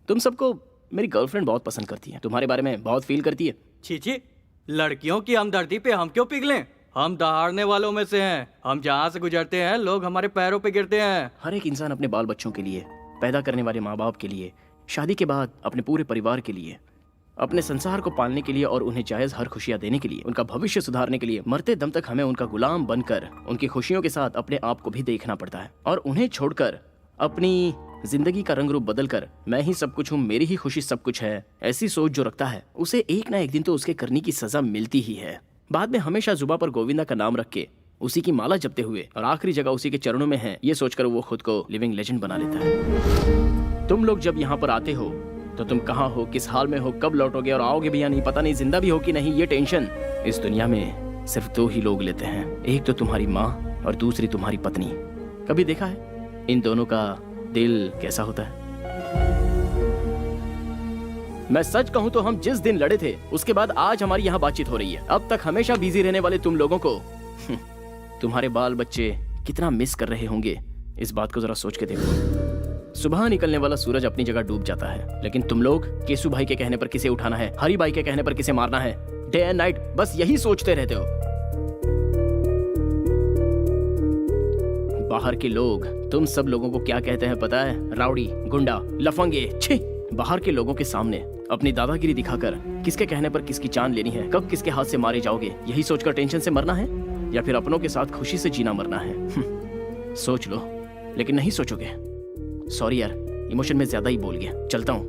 तुम सबको मेरी गर्लफ्रेंड बहुत पसंद करती है, तुम्हारे बारे में बहुत फील करती है। छीछी, लड़कियों की हमदर्दी पे हम क्यों पिघलें? हम दहाड़ने वालों में से हैं। हम जहाँ से गुजरते हैं लोग हमारे पैरों पे गिरते हैं। हर एक इंसान अपने बाल बच्चों के लिए, पैदा करने वाले माँ बाप के लिए, शादी के बाद अपने पूरे परिवार के लिए, अपने संसार को पालने के लिए और उन्हें जायज हर खुशियाँ देने के लिए, उनका भविष्य सुधारने के लिए मरते दम तक हमें उनका गुलाम बनकर उनकी खुशियों के साथ अपने आप को भी देखना पड़ता है। और उन्हें छोड़कर अपनी जिंदगी का रंग रूप बदलकर मैं ही सब कुछ हूँ, मेरी ही खुशी सब कुछ है, ऐसी सोच जो रखता है उसे एक ना एक दिन तो उसके करने की सजा मिलती ही है। बाद में हमेशा जुबा पर गोविंदा का नाम रख के उसी की माला जपते हुए और आखिरी जगह उसी के चरणों में है, ये सोचकर वो खुद को लिविंग लेजेंड बना लेता है। तुम लोग जब यहाँ पर आते हो तो तुम कहाँ हो, किस हाल में हो, कब लौटोगे और आओगे भी या नहीं पता नहीं, जिंदा भी हो कि नहीं, ये टेंशन इस दुनिया में सिर्फ दो ही लोग लेते हैं, एक तो तुम्हारी माँ और दूसरी तुम्हारी पत्नी। कभी देखा है इन दोनों का दिल कैसा होता है? मैं सच कहूं तो हम जिस दिन लड़े थे उसके बाद आज हमारी यहाँ बातचीत हो रही है। अब तक हमेशा बिजी रहने वाले तुम लोगों को तुम्हारे बाल बच्चे कितना मिस कर रहे होंगे, इस बात को जरा सोच के देखो। सुबह निकलने वाला सूरज अपनी जगह डूब जाता है, लेकिन तुम लोग केसु भाई के कहने पर किसे उठाना है, हरी भाई के कहने पर किसे मारना है, डे एंड नाइट बस यही सोचते रहते हो। बाहर के लोग तुम सब लोगों को क्या कहते हैं पता है? राउडी, गुंडा, लफंगे। छी! बाहर के लोगों के सामने अपनी दादागिरी दिखाकर किसके कहने पर किसकी जान लेनी है, कब किसके हाथ से मारे जाओगे, यही सोचकर टेंशन से मरना है या फिर अपनों के साथ खुशी से जीना मरना है? सोच लो, लेकिन नहीं सोचोगे। सॉरी यार, इमोशन में ज्यादा ही बोल गया, चलता हूं।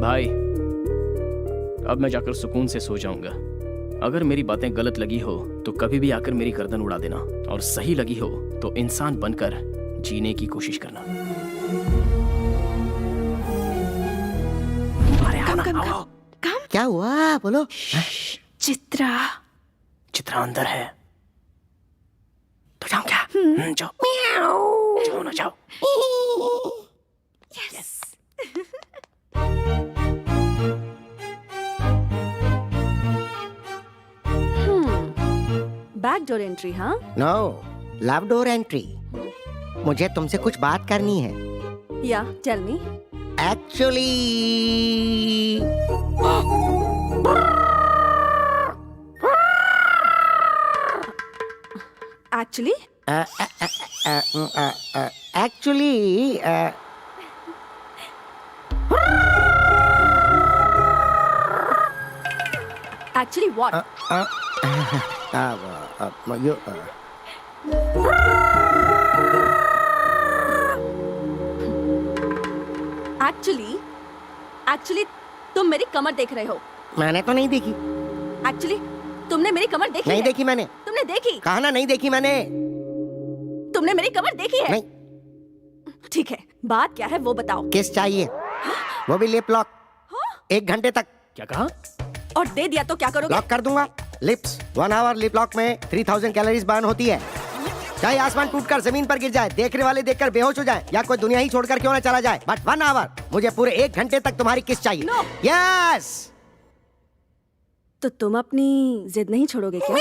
भाई अब मैं जाकर सुकून से सो जाऊंगा। अगर मेरी बातें गलत लगी हो तो कभी भी आकर मेरी गर्दन उड़ा देना, और सही लगी हो तो इंसान बनकर जीने की कोशिश करना। क्या हुआ बोलो? चित्रा चित्रा अंदर है तो जाओ क्या? जाओ जाओ ना, जाओ। बैक डोर एंट्री, हाँ? No, love door entry. मुझे तुमसे कुछ बात करनी है। Yeah tell me. Actually actually actually what? Actually तुम मेरी कमर देख रहे हो। मैंने तो नहीं देखी। एक्चुअली तुमने मेरी कमर देखी नहीं है? देखी मैंने। तुमने देखी? कहा ना नहीं देखी मैंने। तुमने मेरी कमर देखी है? नहीं। ठीक है, बात क्या है वो बताओ। किस चाहिए? वो भी लिप लॉक। 1 घंटे तक। क्या कहा? और दे दिया तो क्या करोगे? लॉक कर दूंगा। लिप्स 1 आवर लिप लॉक में 3000 कैलोरीज बर्न होती है। चाहे आसमान टूटकर जमीन पर गिर जाए, देखने वाले देखकर बेहोश हो जाए, या कोई दुनिया ही छोड़कर क्यों ना चला जाए, बट 1 आवर, मुझे पूरे 1 घंटे तक तुम्हारी किस चाहिए। No. यस। तो तुम अपनी जिद नहीं छोड़ोगे क्या?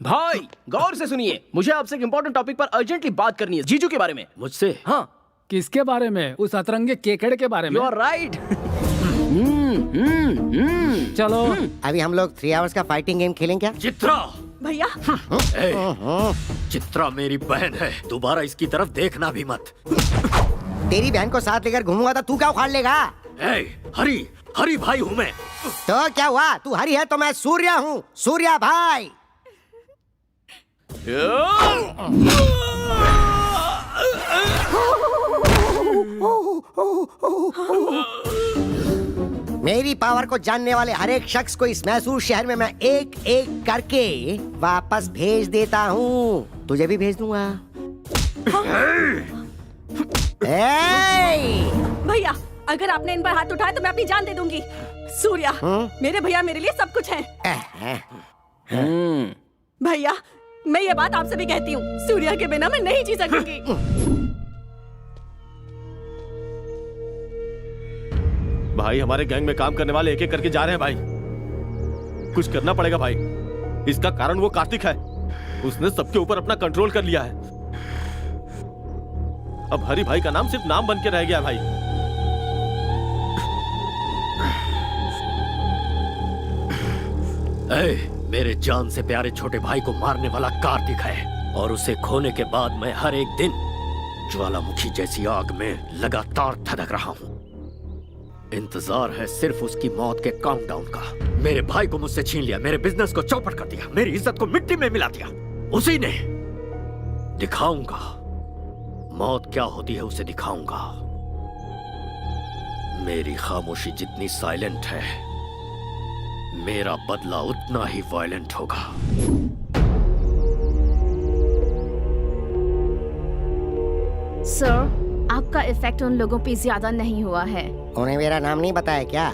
भाई गौर से सुनिए, मुझे आपसे एक इम्पोर्टेंट टॉपिक पर अर्जेंटली बात करनी है, जीजू के बारे में। मुझसे? हाँ। किसके बारे में? उस अतरंगे केकड़े के बारे में? You are right. चलो अभी हम लोग 3 आवर्स का फाइटिंग गेम खेलें क्या? चित्रा! भैया चित्रा मेरी बहन है, दोबारा इसकी तरफ देखना भी मत। तेरी बहन को साथ लेकर घूमूंगा तो तू क्या उखाड़ लेगा? हरी भाई हूँ मैं। तो क्या हुआ? तू हरी है तो मैं सूर्या हूँ, सूर्या भाई। मेरी पावर को जानने वाले हर एक शख्स को इस मैसूर शहर में मैं एक एक करके वापस भेज देता हूँ। तुझे भी भेज दूंगा। भैया, अगर आपने इन पर हाथ उठाया तो मैं अपनी जान दे दूंगी। सूर्या, मेरे भैया मेरे लिए सब कुछ है। भैया, मैं ये बात आपसे भी कहती हूँ, सूर्या के बिना मैं नहीं जी सकूंगी। भाई, हमारे गैंग में काम करने वाले एक एक करके जा रहे हैं भाई। कुछ करना पड़ेगा भाई। इसका कारण वो कार्तिक है। उसने सबके ऊपर अपना कंट्रोल कर लिया है। अब हरि भाई का नाम सिर्फ नाम बन के रह गया भाई। मेरे जान से प्यारे छोटे भाई को मारने वाला कार्तिक है, और उसे खोने के बाद मैं हर एक दिन ज्वालामुखी जैसी आग में लगातार धधक रहा हूँ। इंतजार है सिर्फ उसकी मौत के काउंटडाउन का। मेरे भाई को मुझसे छीन लिया, मेरे बिजनेस को चौपट कर दिया, मेरी इज्जत को मिट्टी में मिला दिया। उसी ने दिखाऊंगा मौत क्या होती है, उसे दिखाऊंगा। मेरी खामोशी जितनी साइलेंट है, मेरा बदला उतना ही वायलेंट होगा। सर, आपका इफेक्ट उन लोगों पे ज्यादा नहीं हुआ है। उन्हें मेरा नाम नहीं बताया क्या?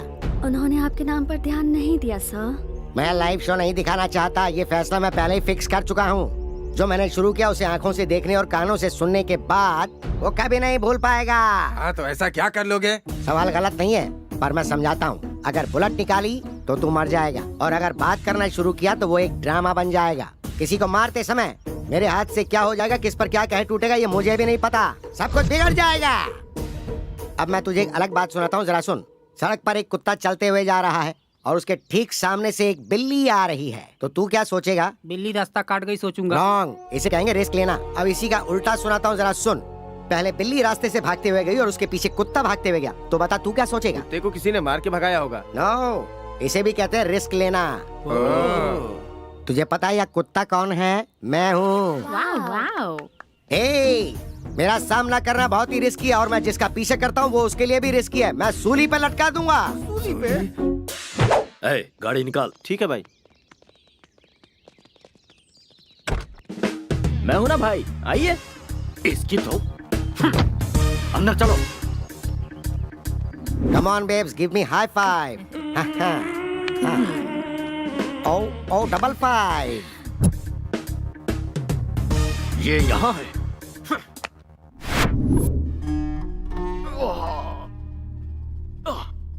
उन्होंने आपके नाम पर ध्यान नहीं दिया सर। मैं लाइव शो नहीं दिखाना चाहता, ये फैसला मैं पहले ही फिक्स कर चुका हूँ। जो मैंने शुरू किया उसे आंखों से देखने और कानों से सुनने के बाद वो कभी नहीं भूल पाएगा। हाँ, तो ऐसा क्या कर लोगे? सवाल गलत नहीं है, पर मैं समझाता हूँ। अगर बुलेट निकाली तो तू मर जाएगा, और अगर बात करना शुरू किया तो वो एक ड्रामा बन जाएगा। किसी को मारते समय मेरे हाथ से क्या हो जाएगा, किस पर क्या कहे टूटेगा, ये मुझे भी नहीं पता। सब कुछ बिगड़ जाएगा। अब मैं तुझे एक अलग बात सुनाता हूँ, जरा सुन। सड़क पर एक कुत्ता चलते हुए जा रहा है और उसके ठीक सामने से एक बिल्ली आ रही है, तो तू क्या सोचेगा? बिल्ली रास्ता काट गई सोचूंगा। रॉन्ग, इसे कहेंगे रिस्क लेना। अब इसी का उल्टा सुनाता हूँ, जरा सुन। पहले बिल्ली रास्ते से भागते हुए गई और उसके पीछे कुत्ता भागते हुए गया, तो बता तू क्या सोचेगा? कुत्ते को किसी ने मार के भगाया होगा। नो, इसे भी कहते हैं रिस्क लेना। तुझे पता है यह कुत्ता कौन है? मैं हूँ। मेरा सामना करना बहुत ही रिस्की है, और मैं जिसका पीछे करता हूँ वो उसके लिए भी रिस्की है। मैं सूली पे लटका दूंगा। सूली पे? गाड़ी निकाल। ठीक है भाई। मैं हूं ना भाई, आइए। इसकी तो अंदर चलो। Come on babes, give me high five. Oh, double five. ये यहाँ है।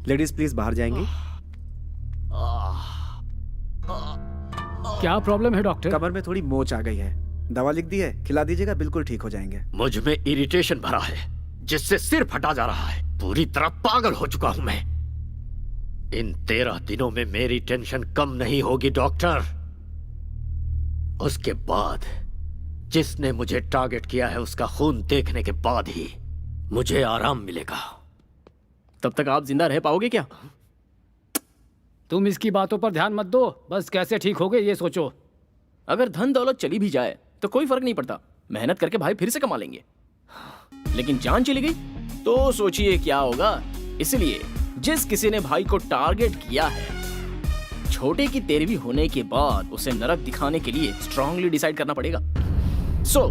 लेडीज प्लीज बाहर जाएंगी। क्या प्रॉब्लम है डॉक्टर? कमर में थोड़ी मोच आ गई है, दवा लिख दी है, खिला दीजिएगा, बिल्कुल ठीक हो जाएंगे। मुझ में इरिटेशन भरा है, जिससे सिर फटा जा रहा है। पूरी तरह पागल हो चुका हूं मैं। इन 13 दिनों में मेरी टेंशन कम नहीं होगी डॉक्टर। उसके बाद जिसने मुझे टारगेट किया है उसका खून देखने के बाद ही मुझे आराम मिलेगा। तब तक आप जिंदा रह पाओगे क्या? तुम इसकी बातों पर ध्यान मत दो, बस कैसे ठीक होगे ये सोचो। अगर धन दौलत चली भी जाए तो कोई फर्क नहीं पड़ता, मेहनत करके भाई फिर से कमा लेंगे। लेकिन जान चली गई तो सोचिए क्या होगा। इसलिए जिस किसी ने भाई को टारगेट किया है, छोटे की 13वीं होने के बाद उसे नरक दिखाने के लिए स्ट्रांगली डिसाइड करना पड़ेगा। So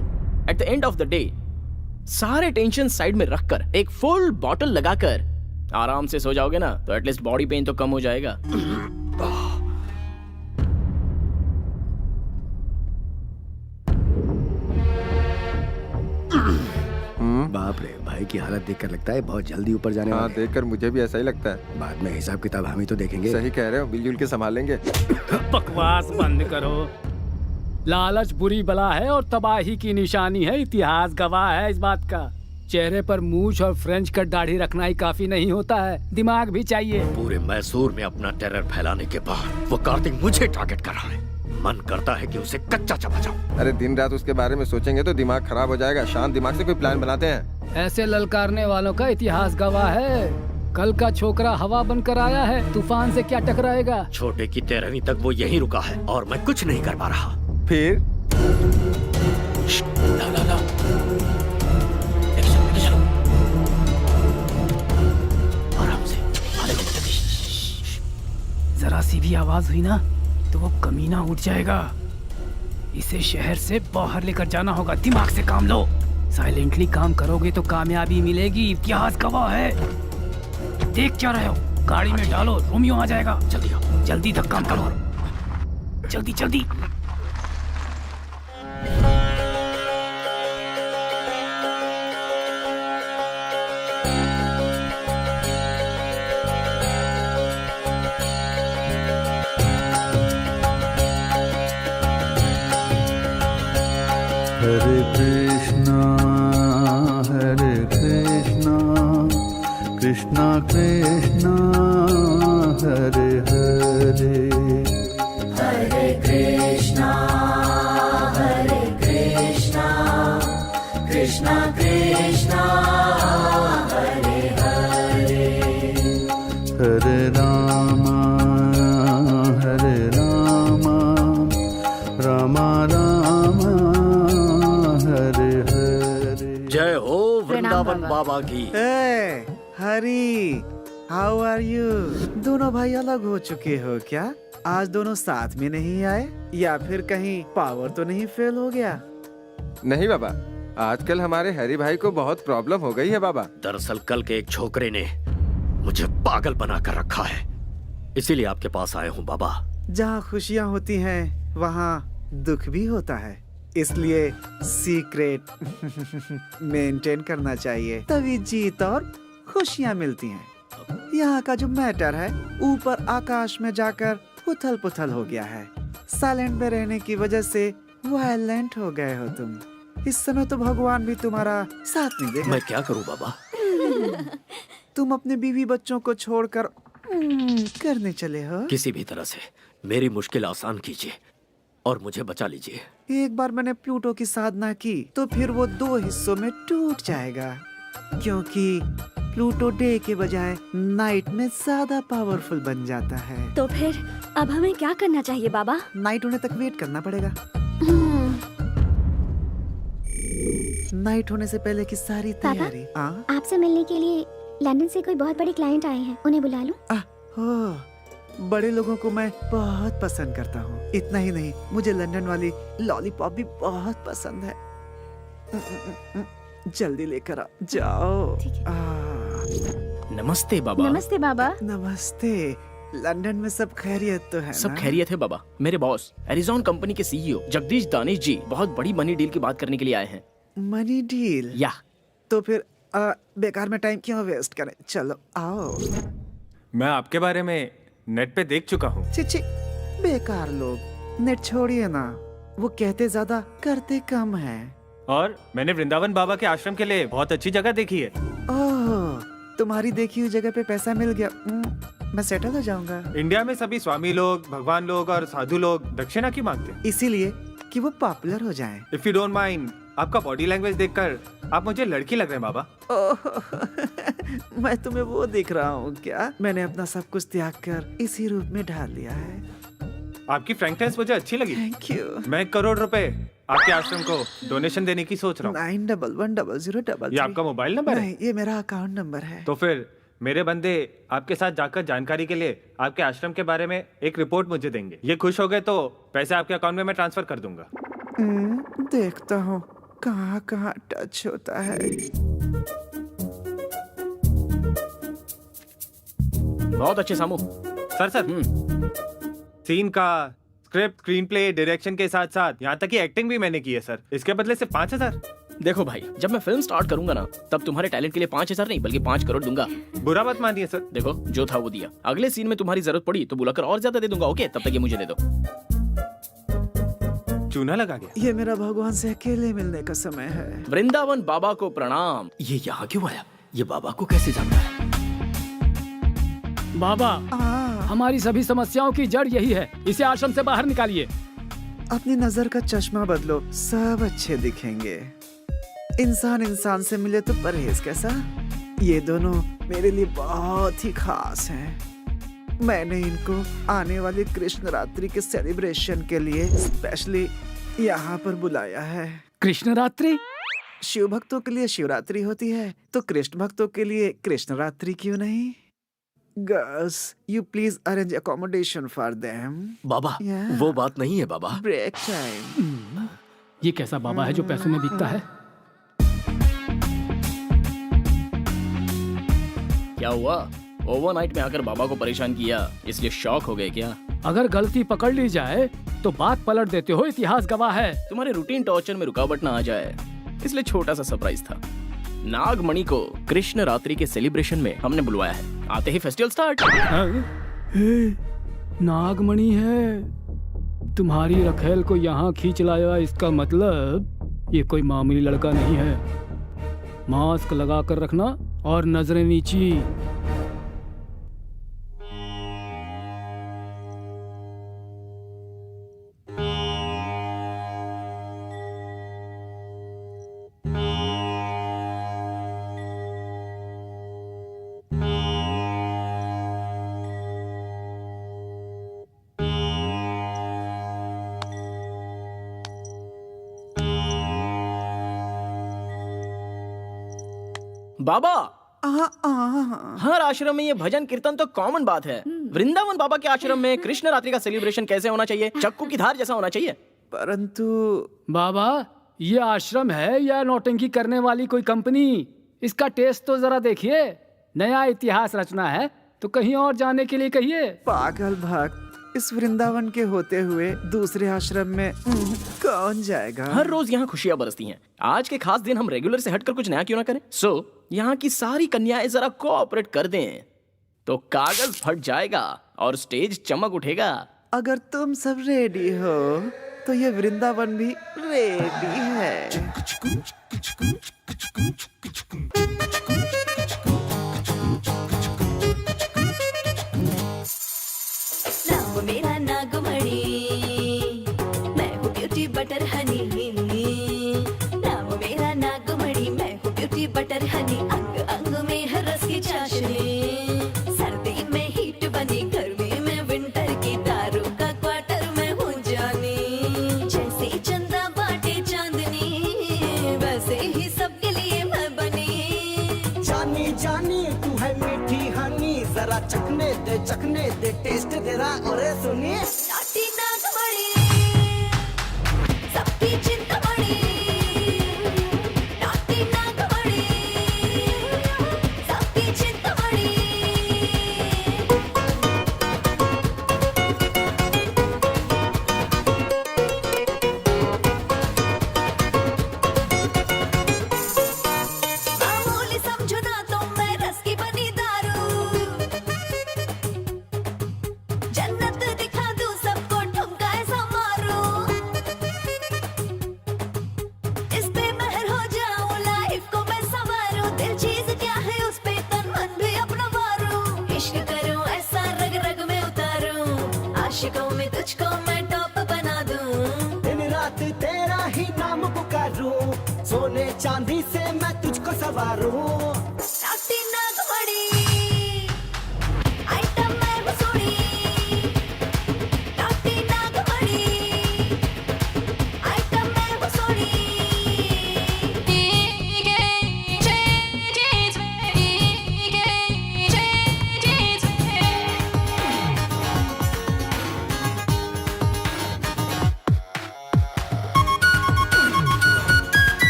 at the end of the day सारे टेंशन साइड में रखकर एक फुल बॉटल लगाकर आराम से सो जाओगे ना, तो एटलीस्ट बॉडी पेन तो कम हो जाएगा। बाप रे, भाई की हालत देखकर लगता है बहुत जल्दी ऊपर जाने हाँ, वाले हैं। देखकर मुझे भी ऐसा ही लगता है। बाद में हिसाब किताब हम ही तो देखेंगे। सही कह रहे हो, मिलजुल के संभाल लेंगे। बकवास बंद करो। लालच बुरी बला है और तबाही की निशानी है, इतिहास गवाह है इस बात का। चेहरे पर मूछ और फ्रेंच कट दाढ़ी रखना ही काफी नहीं होता है, दिमाग भी चाहिए। पूरे मैसूर में अपना टेरर फैलाने के बाद वो कार्तिक मुझे टारगेट कर रहा है। मन करता है कि उसे कच्चा चबा जाऊं। अरे दिन रात उसके बारे में सोचेंगे तो दिमाग खराब हो जाएगा। शांत दिमाग से कोई प्लान बनाते हैं। ऐसे ललकारने वालों का इतिहास गवाह है। कल का छोकरा हवा बनकर आया है, तूफान से क्या टकराएगा। छोटे की 13वीं तक वो यहीं रुका है और मैं कुछ नहीं कर पा रहा। फिर ला। आराम से। आवाज हुई ना तो वो कमीना उठ जाएगा। इसे शहर से बाहर लेकर जाना होगा। दिमाग से काम लो। साइलेंटली काम करोगे तो कामयाबी मिलेगी। इतिहास गवाह है। देख क्या रहे हो? गाड़ी में डालो, रोमियो आ जाएगा। जल्दी आओ, जल्दी धक्का करो, जल्दी जल्दी। हरे कृष्णा कृष्णा कृष्णा हरे हरे, हरे कृष्णा कृष्णा कृष्णा हरे हरे, हरे रामा रामा रामा हरे हरे। जय हो वृंदावन बाबा की। हरी, हाउ आर यू? दोनों भाई अलग हो चुके हो क्या? आज दोनों साथ में नहीं आए या फिर कहीं पावर तो नहीं फेल हो गया? नहीं बाबा, आजकल हमारे हरी भाई को बहुत प्रॉब्लम हो गई है बाबा। दरअसल कल के एक छोकरे ने मुझे पागल बना कर रखा है, इसीलिए आपके पास आया हूँ बाबा। जहाँ खुशियाँ होती हैं वहाँ दुख भी होता है, इसलिए सीक्रेट मेंटेन करना चाहिए, तभी जीत और खुशियाँ मिलती हैं। यहाँ का जो मैटर है ऊपर आकाश में जाकर उथल पुथल हो गया है। साइलेंट में रहने की वजह से वायलेंट हो गए हो तुम। इस समय तो भगवान भी तुम्हारा साथ नहीं देगा। मैं क्या करूँ बाबा? तुम अपने बीवी बच्चों को छोड़कर करने चले हो। किसी भी तरह से मेरी मुश्किल आसान कीजिए और मुझे बचा लीजिए। एक बार मैंने प्लूटो की साधना की तो फिर वो 2 हिस्सों में टूट जाएगा, क्योंकि प्लूटो डे के बजाय नाइट में ज्यादा पावरफुल बन जाता है। तो फिर अब हमें क्या करना चाहिए बाबा? नाइट होने तक वेट करना पड़ेगा। नाइट होने से पहले की सारी तैयारी। आपसे मिलने के लिए लंदन से कोई बहुत बड़े क्लाइंट आए हैं, उन्हें बुला लूं? बड़े लोगों को मैं बहुत पसंद करता हूँ। इतना ही नहीं, मुझे लंदन वाली लॉलीपॉप भी बहुत पसंद है। जल्दी लेकर आ जाओ। नमस्ते बाबा। नमस्ते बाबा। नमस्ते। लंदन में सब खैरियत तो है सब ना? खैरियत है बाबा। मेरे बॉस एरिजॉन कंपनी के सीईओ जगदीश दानिश जी बहुत बड़ी मनी डील की बात करने के लिए आए हैं। Money deal? या तो फिर बेकार में टाइम क्यों वेस्ट करें? चलो आओ। मैं आपके बारे में नेट पे देख चुका हूँ। चिची, बेकार लोग। नेट छोड़िए ना, वो कहते ज्यादा करते कम है। और मैंने वृंदावन बाबा के आश्रम के लिए बहुत अच्छी जगह देखी है। ओह, तुम्हारी देखी हुई जगह पे पैसा मिल गया, मैं सेटल हो जाऊंगा। इंडिया में सभी स्वामी लोग, भगवान लोग और साधु लोग दक्षिणा क्यों मांगते हैं? इसीलिए कि वो पॉपुलर हो जाएं। इफ यू डोंट माइंड, आपका बॉडी लैंग्वेज देखकर आप मुझे लड़की लग रहे हैं बाबा। मैं तुम्हें वो दिख रहा हूँ क्या? मैंने अपना सब कुछ त्याग कर इसी रूप में ढाल लिया है। आपकी फ्रैंकनेस मुझे अच्छी लगी। Thank you. मैं 1 करोड़ रुपए आपके आश्रम को डोनेशन देने की सोच रहा हूँ। 911003। ये आपका मोबाइल नंबर है? नहीं, ये मेरा अकाउंट नंबर है। तो फिर मेरे बंदे आपके साथ जाकर जानकारी के लिए आपके आश्रम के बारे में एक रिपोर्ट मुझे देंगे। ये खुश हो गए तो पैसे आपके अकाउंट में मैं ट्रांसफर कर दूंगा। देखता हूँ कहाँ कहाँ टच होता है। बहुत अच्छे सामू। सर सीन का स्क्रिप्ट, स्क्रीन प्ले, डायरेक्शन के साथ साथ यहाँ तक कि एक्टिंग भी मैंने की है सर। इसके बदले सिर्फ 5,000। देखो भाई, जब मैं फिल्म स्टार्ट करूंगा ना तब तुम्हारे टैलेंट के लिए 5,000 नहीं बल्कि 5 करोड़ दूंगा। बुरा मत मानिए सर। देखो जो था वो दिया। अगले सीन में तुम्हारी जरूरत पड़ी तो बुलाकर और ज्यादा दे दूंगा। ओके, तब तक ये मुझे दे दो। चूना लगा गया। ये मेरा भगवान से अकेले मिलने का समय है। वृंदावन बाबा को प्रणाम। ये यहाँ क्यों आया? ये बाबा को कैसे जानता है? बाबा, हमारी सभी समस्याओं की जड़ यही है। इसे आश्रम से बाहर निकालिए। अपनी नजर का चश्मा बदलो, सब अच्छे दिखेंगे। इंसान इंसान से मिले तो परहेज कैसा? ये दोनों मेरे लिए बहुत ही खास हैं। मैंने इनको आने वाली कृष्ण रात्रि के सेलिब्रेशन के लिए स्पेशली यहाँ पर बुलाया है। कृष्ण रात्रि? शिव भक्तों के लिए शिवरात्रि होती है, तो कृष्ण भक्तों के लिए कृष्ण रात्रि क्यों नहीं? Gus, you please arrange accommodation for them. Baba Yeah. वो बात नहीं है बाबा। Break time. ये कैसा बाबा है जो पैसों में बिकता है? क्या हुआ? ओवरनाइट में आकर बाबा को परेशान किया, इसलिए शॉक हो गए क्या? अगर गलती पकड़ ली जाए तो बात पलट देते हो, इतिहास गवाह है। तुम्हारे रूटीन टॉर्चर में रुकावट ना आ जाए, इसलिए छोटा सा सरप्राइज था। नागमणि को कृष्ण रात्रि के सेलिब्रेशन में हमने बुलवाया है। आते ही फेस्टिवल स्टार्ट। नागमणि है, तुम्हारी रखेल को यहाँ खींच लाया, इसका मतलब ये कोई मामूली लड़का नहीं है। मास्क लगा कर रखना और नजरें नीची। बाबा, हर आश्रम में ये भजन कीर्तन तो कॉमन बात है। वृंदावन बाबा के आश्रम में कृष्ण रात्रि का सेलिब्रेशन कैसे होना चाहिए? चक्कू की धार जैसा होना चाहिए। परंतु बाबा, ये आश्रम है या नौटंकी करने वाली कोई कंपनी? इसका टेस्ट तो जरा देखिए। नया इतिहास रचना है तो कहीं और जाने के लिए कहिए। पागल भक्त, इस वृंदावन के होते हुए दूसरे आश्रम में कौन जाएगा? हर रोज यहाँ खुशियाँ बरसती हैं। आज के खास दिन हम रेगुलर से हटकर कुछ नया क्यों ना करें? यहाँ की सारी कन्याएं जरा कोऑपरेट कर दें तो कागज फट जाएगा और स्टेज चमक उठेगा। अगर तुम सब रेडी हो तो ये वृंदावन भी रेडी है। नाम मेरा नागमणि, मैं हूँ ब्यूटी बटर हनी। नाम मेरा नागमणि, मैं हूँ ब्यूटी बटर हनी। अंग अंग में है रस की चाशनी, सर्दी में हीट बनी, गर्मी में विंटर की, दारू का क्वार्टर में हूँ जानी। जैसे चंदा बाटे चांदनी, वैसे ही सबके लिए मैं बनी। जानी जानी तू है मीठी हनी, जरा चखने दे टेस्ट तेरा। और सुनिए, नाटी नागमणि, सबकी चिंतामणि। नाटी नागमणि, सबकी चिंतामणि। मामूली समझो ना तो मैं रस की बनी दारू। जन्नत दिखा दूं सबको, ठुमका ऐसा मारूं। इस पे महर हो जाऊं, लाइफ को मैं संवारूं। दिल चीज क्या है उस पे तन मन भी अपना वारूं। इश्क करूं ऐसा रग रग में उतारूं, आशिकों में तुझको मैं टॉप बना दूं। दिन रात तेरा ही नाम पुकारूं, सोने चांदी से मैं तुझको सवारूं। नाटी नागमणि, आइटम मैं हूँ सोनी। नाटी नागमणि, आइटम मैं हूँ सोनी।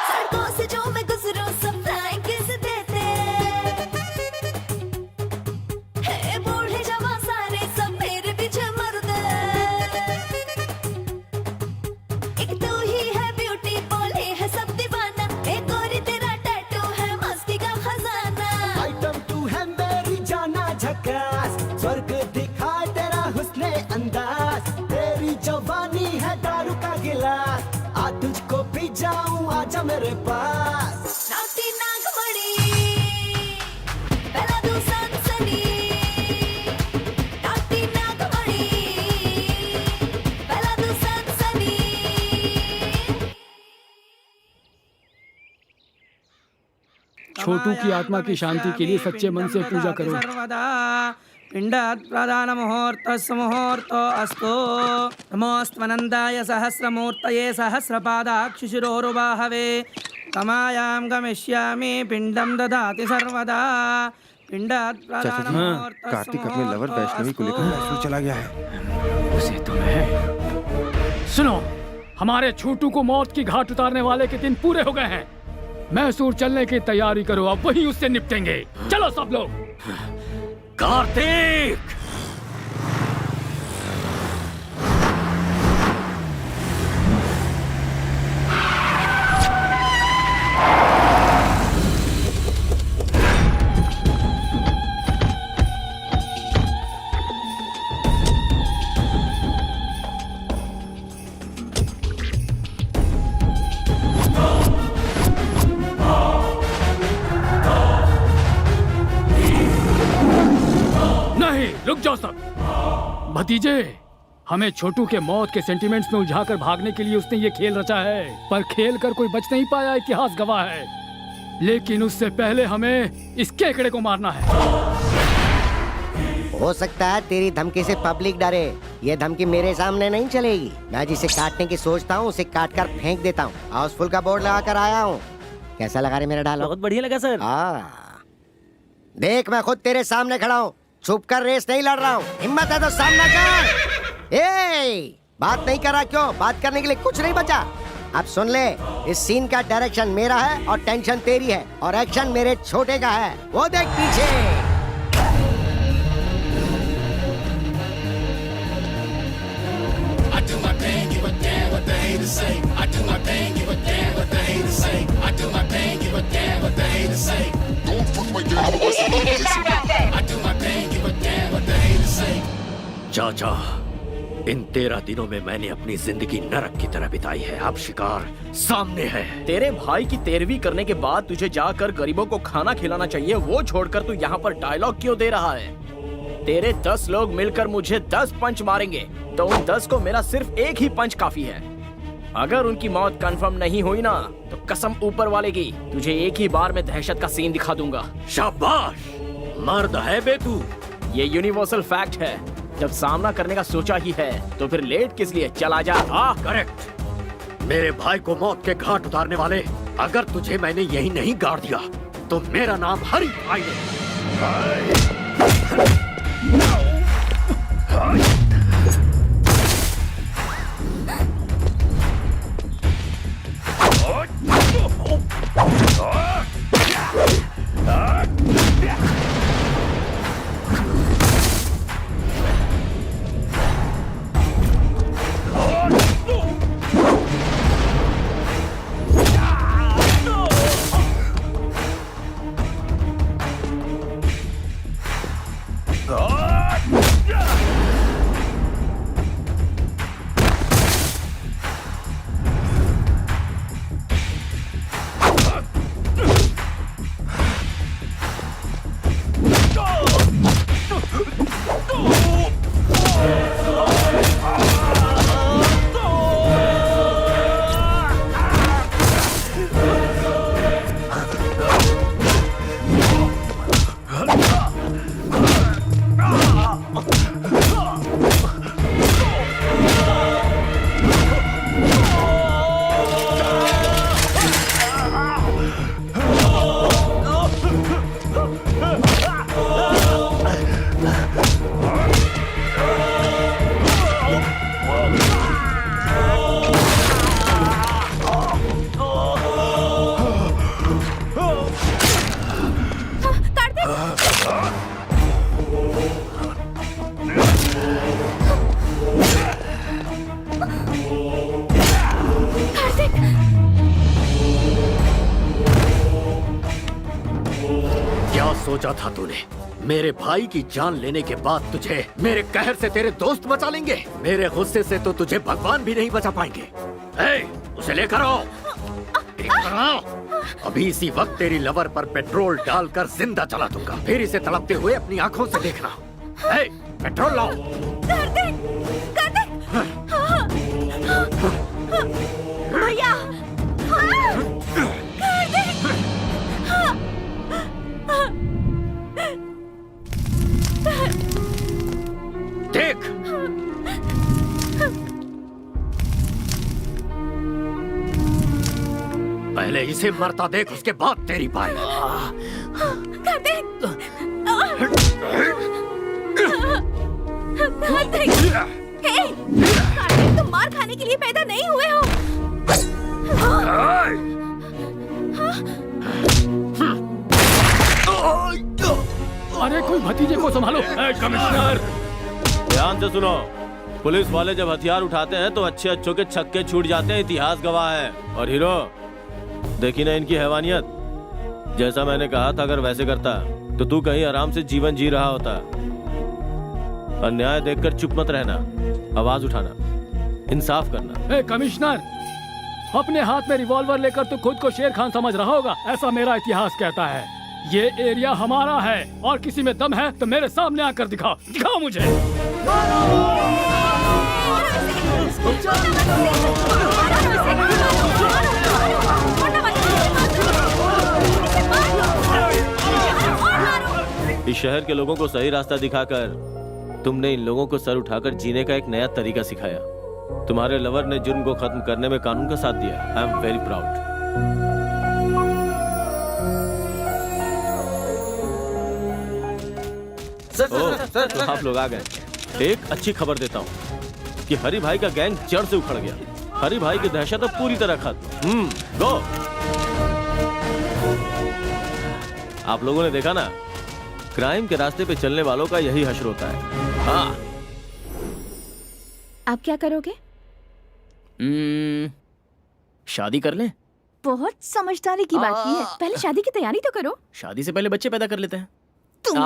सड़कों से जो मैं गुजरूं सब फ्लाइंग किस देते हैं। बूढ़े जवान सारे सब मेरे पीछे मरते। एक तू ही है ब्यूटी, बोले है सब दीवाना। एक और तेरा टैटू है मस्ती का खजाना। आइटम तू है मेरी जाना झकास, स्वर्ग दिखाए तेरा हुस्ने अंदाज। तेरी जवानी है दारू का गिलास, आ तुझको पी जाऊं, आजा मेरे पास। नाटी नागमणि, पहला तू सनसनी। नाटी नागमणि, पहला तू सनसनी। छोटू की आत्मा की शांति के लिए सच्चे मन से पूजा करो। सर्वदा पिंडात् प्रदान मुहूर्तस्य मुहूर्तो अस्तु। नमोऽस्त्वनन्दाय सहस्रमूर्तये सहस्रपादाक्षिशिरोरुबाहवे। तमायां गमिष्यामि पिंडम ददाति सर्वदा पिंडात् कार्तिक अपने लवर वैष्णवी को लेकर मैसूर चला गया है। उसे तुम्हें सुनो, हमारे छोटू को मौत की घाट उतारने वाले के दिन पूरे हो गए हैं। मैसूर चलने की तैयारी करो, अब वहीं उससे निपटेंगे। चलो सब लोग। कार्तिक! रुक जाओ सब। भतीजे, हमें छोटू के मौत के सेंटिमेंट्स में उलझाकर भागने के लिए उसने ये खेल रचा है, पर खेल कर कोई बच नहीं पाया, इतिहास गवाह है। लेकिन उससे पहले हमें इस केकड़े को मारना है। हो सकता है तेरी धमकी से पब्लिक डरे। ये धमकी मेरे सामने नहीं चलेगी। मैं जिसे काटने की सोचता हूँ उसे काट कर फेंक देता हूँ। हाउसफुल का बोर्ड लगा कर आया हूँ। कैसा लगा रे मेरा डायलॉग? बहुत बढ़िया लगा सर। देख, मैं खुद तेरे सामने खड़ा हूँ, छुप कर रेस नहीं लड़ रहा हूँ। हिम्मत है तो सामना कर। बात नहीं कर रहा क्यों? बात करने के लिए कुछ नहीं बचा। अब सुन ले, इस सीन का डायरेक्शन मेरा है और टेंशन तेरी है और एक्शन मेरे छोटे का है। वो देख पीछे। चाचा, इन 13 दिनों में मैंने अपनी जिंदगी नरक की तरह बिताई है। अब शिकार सामने है। तेरे भाई की 13वीं करने के बाद तुझे जाकर गरीबों को खाना खिलाना चाहिए, वो छोड़कर तू यहाँ पर डायलॉग क्यों दे रहा है? तेरे 10 लोग मिलकर मुझे 10 पंच मारेंगे, तो उन 10 को मेरा सिर्फ एक ही पंच काफी है। अगर उनकी मौत कंफर्म नहीं हुई ना, तो कसम ऊपर वाले की, तुझे एक ही बार में दहशत का सीन दिखा दूंगा। शाबाश, मर्द है बे तू। ये यूनिवर्सल फैक्ट है। जब सामना करने का सोचा ही है, तो फिर लेट किस लिए? चला जा। करेक्ट। मेरे भाई को मौत के घाट उतारने वाले, अगर तुझे मैंने यही नहीं गाड़ दिया, तो मेरा नाम हरी भाई नहीं। सोचा था तूने? मेरे भाई की जान लेने के बाद तुझे मेरे कहर से तेरे दोस्त बचा लेंगे? मेरे गुस्से से तो तुझे भगवान भी नहीं बचा पाएंगे। उसे लेकर आओ। अभी इसी वक्त तेरी लवर पर पेट्रोल डालकर जिंदा जला दूंगा, फिर इसे तड़पते हुए अपनी आंखों से देखना। पेट्रोल लाओ। भैया, देख, पहले इसे मरता देख, उसके बाद तेरी बारी। कार्तिक! कार्तिक! हे! कार्तिक, तुम मार खाने के लिए पैदा नहीं हुए हो। अरे कोई भतीजे को संभालो। कमिश्नर ध्यान से सुनो, पुलिस वाले जब हथियार उठाते हैं तो अच्छे अच्छों के छक्के छूट जाते हैं, इतिहास गवाह है। और हीरो, देखी ना इनकी हैवानियत। जैसा मैंने कहा था, अगर वैसे करता तो तू कहीं आराम से जीवन जी रहा होता। अन्याय देखकर चुप मत रहना, आवाज उठाना, इंसाफ करना। कमिश्नर, अपने हाथ में रिवॉल्वर लेकर तू खुद को शेर खान समझ रहा होगा, ऐसा मेरा इतिहास कहता है। ये एरिया हमारा है और किसी में दम है तो मेरे सामने आकर दिखाओ, दिखाओ मुझे। इस शहर के लोगों को सही रास्ता दिखाकर तुमने इन लोगों को सर उठाकर जीने का एक नया तरीका सिखाया। तुम्हारे लवर ने जुर्म को खत्म करने में कानून का साथ दिया। I am very proud. Sir, तो आप लोग आ गए। एक अच्छी खबर देता हूँ कि हरी भाई का गैंग जड़ से उखड़ गया। हरी भाई की दहशत अब पूरी तरह खत्म। गो। आप लोगों ने देखा ना, क्राइम के रास्ते पे चलने वालों का यही हश्र होता है। हाँ। आप क्या करोगे? शादी कर लें? बहुत समझदारी की बात की है। पहले शादी की तैयारी तो करो। शादी से पहले बच्चे पैदा कर लेते हैं। तुम